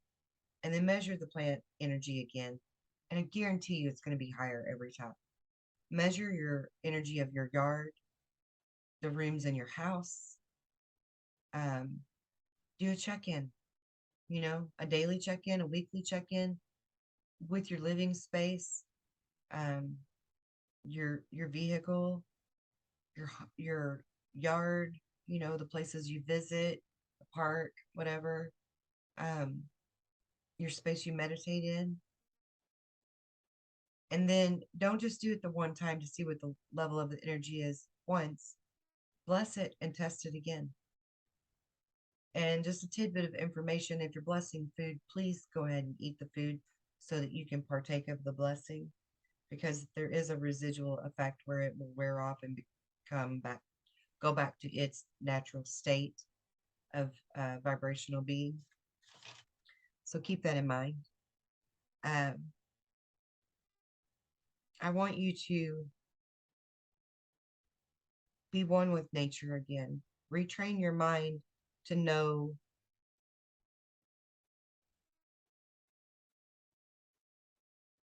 and then measure the plant energy again, and I guarantee you it's going to be higher every time. Measure your energy of your yard, the rooms in your house. um, do a check-in, a daily check-in, a weekly check-in with your living space, um, your vehicle, your yard, the places you visit, the park, whatever, um, your space you meditate in. And then don't just do it the one time to see what the level of the energy is once. Bless it and test it again. And just a tidbit of information, if you're blessing food, please go ahead and eat the food so that you can partake of the blessing, because there is a residual effect where it will wear off and go back to its natural state of vibrational being. So keep that in mind. I want you to be one with nature again. Retrain your mind to know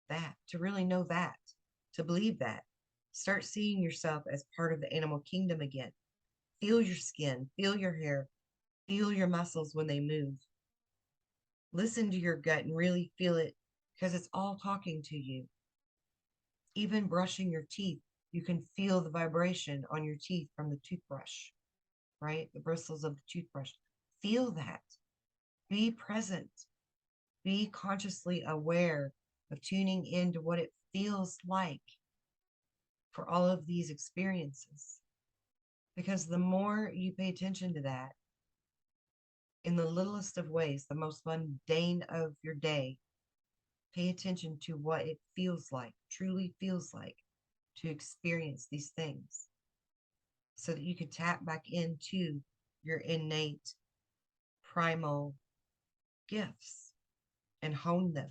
that, to really know that, to believe that. Start seeing yourself as part of the animal kingdom again. Feel your skin, feel your hair, feel your muscles when they move. Listen to your gut and really feel it, because it's all talking to you. Even brushing your teeth, you can feel the vibration on your teeth from the toothbrush, right? The bristles of the toothbrush. Feel that. Be present. Be consciously aware of tuning into what it feels like for all of these experiences. Because the more you pay attention to that, in the littlest of ways, the most mundane of your day, pay attention to what it feels like, truly feels like, to experience these things, so that you can tap back into your innate primal gifts and hone them.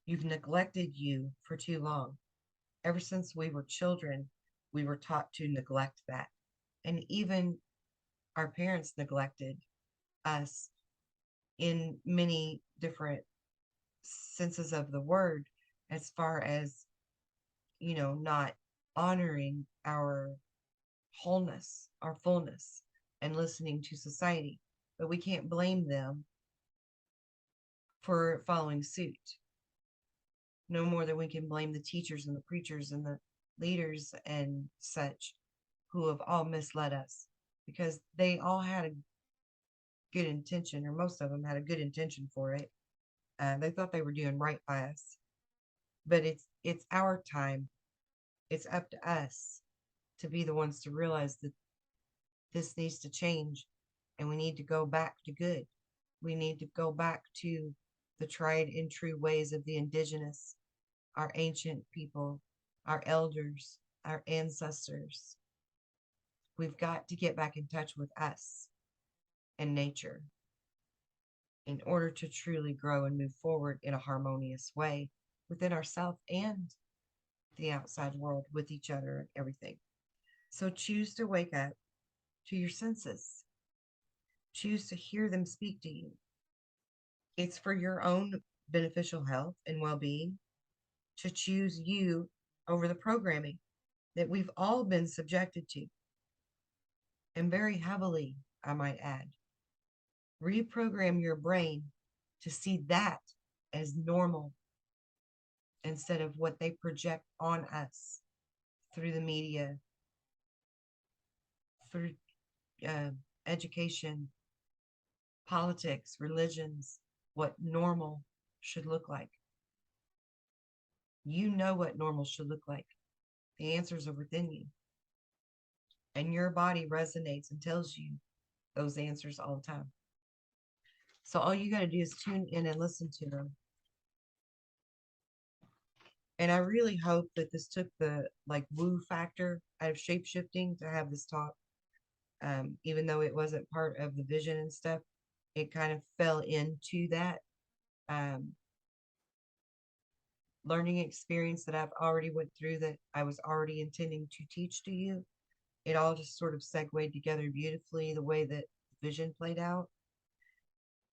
You've neglected you for too long. Ever since we were children, we were taught to neglect that. And even our parents neglected us in many different senses of the word, as far as, not honoring our wholeness, our fullness, and listening to society. But we can't blame them for following suit, no more than we can blame the teachers and the preachers and the leaders and such who have all misled us, because they all had a good intention, or most of them had a good intention for it. They thought they were doing right by us, but it's our time. It's up to us to be the ones to realize that this needs to change, and we need to go back to good. We need to go back to the tried and true ways of the indigenous, our ancient people, our elders, our ancestors. We've got to get back in touch with us and nature in order to truly grow and move forward in a harmonious way within ourselves and the outside world, with each other and everything. So choose to wake up to your senses. Choose to hear them speak to you. It's for your own beneficial health and well-being to choose you over the programming that we've all been subjected to, and very heavily, I might add. Reprogram your brain to see that as normal instead of what they project on us through the media, through education, politics, religions, what normal should look like. You know what normal should look like. The answers are within you. And your body resonates and tells you those answers all the time. So all you got to do is tune in and listen to them. And I really hope that this took the woo factor out of shape shifting to have this talk. Even though it wasn't part of the vision and stuff, it kind of fell into that learning experience that I've already went through, that I was already intending to teach to you. It all just sort of segued together beautifully the way that vision played out.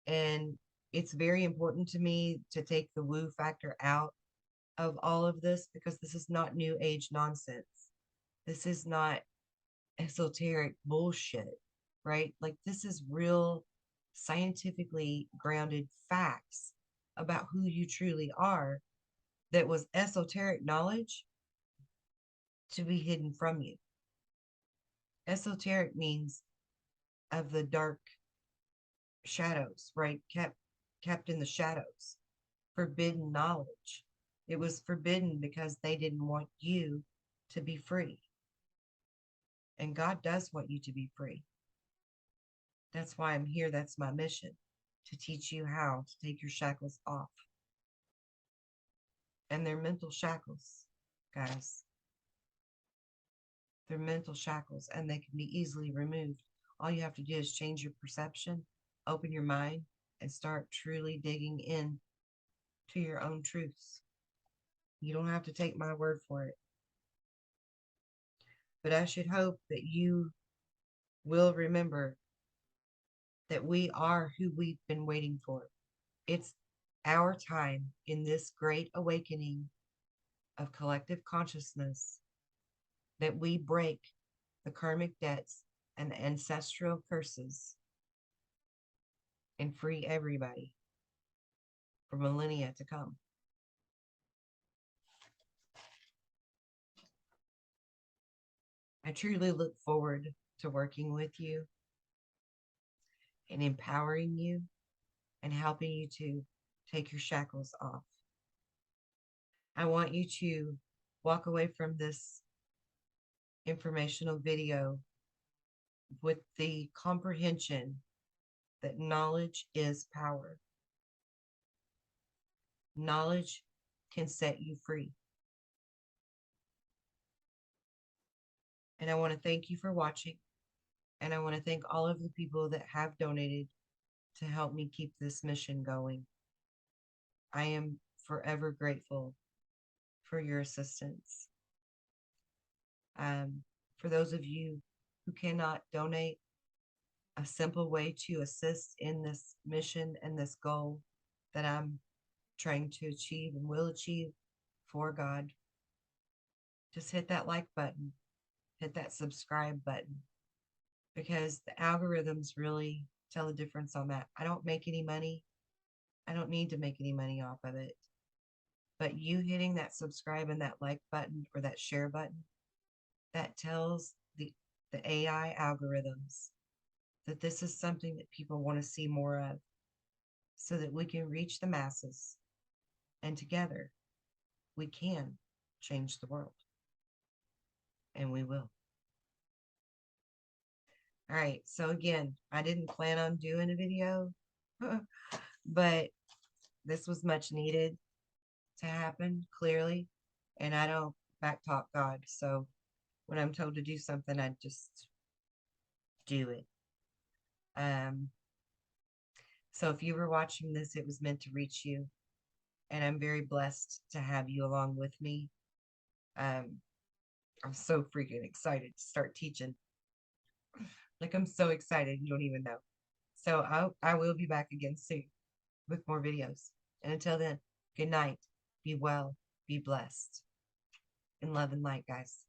And it's very important to me to take the woo factor out of all of this, because this is not new age nonsense. This is not esoteric bullshit, right? Like, this is real scientifically grounded facts about who you truly are, that was esoteric knowledge to be hidden from you. Esoteric means of the dark shadows, right? Kept in the shadows. Forbidden knowledge. It was forbidden because they didn't want you to be free. And God does want you to be free. That's why I'm here. That's my mission, to teach you how to take your shackles off. And they're mental shackles, guys. They're mental shackles, and they can be easily removed. All you have to do is change your perception, open your mind, and start truly digging in to your own truths. You don't have to take my word for it. But I should hope that you will remember that we are who we've been waiting for. It's our time in this great awakening of collective consciousness that we break the karmic debts and the ancestral curses and free everybody for millennia to come. I truly look forward to working with you and empowering you and helping you to take your shackles off. I want you to walk away from this informational video with the comprehension that knowledge is power. Knowledge can set you free. And I want to thank you for watching. And I want to thank all of the people that have donated to help me keep this mission going. I am forever grateful for your assistance. For those of you who cannot donate, a simple way to assist in this mission and this goal that I'm trying to achieve and will achieve for God, just hit that like button hit that subscribe button, because the algorithms really tell the difference on that. I don't make any money. I don't need to make any money off of it. But you hitting that subscribe and that like button or that share button, that tells the AI algorithms that this is something that people want to see more of, so that we can reach the masses, and together we can change the world, and we will. All right, so again, I didn't plan on doing a video, but this was much needed to happen, clearly, and I don't backtalk God, so when I'm told to do something, I just do it. So if you were watching this, it was meant to reach you, and I'm very blessed to have you along with me. I'm so freaking excited to start teaching. Like, I'm so excited, you don't even know. So I will be back again soon with more videos. And until then, good night, be well, be blessed. In love and light, guys.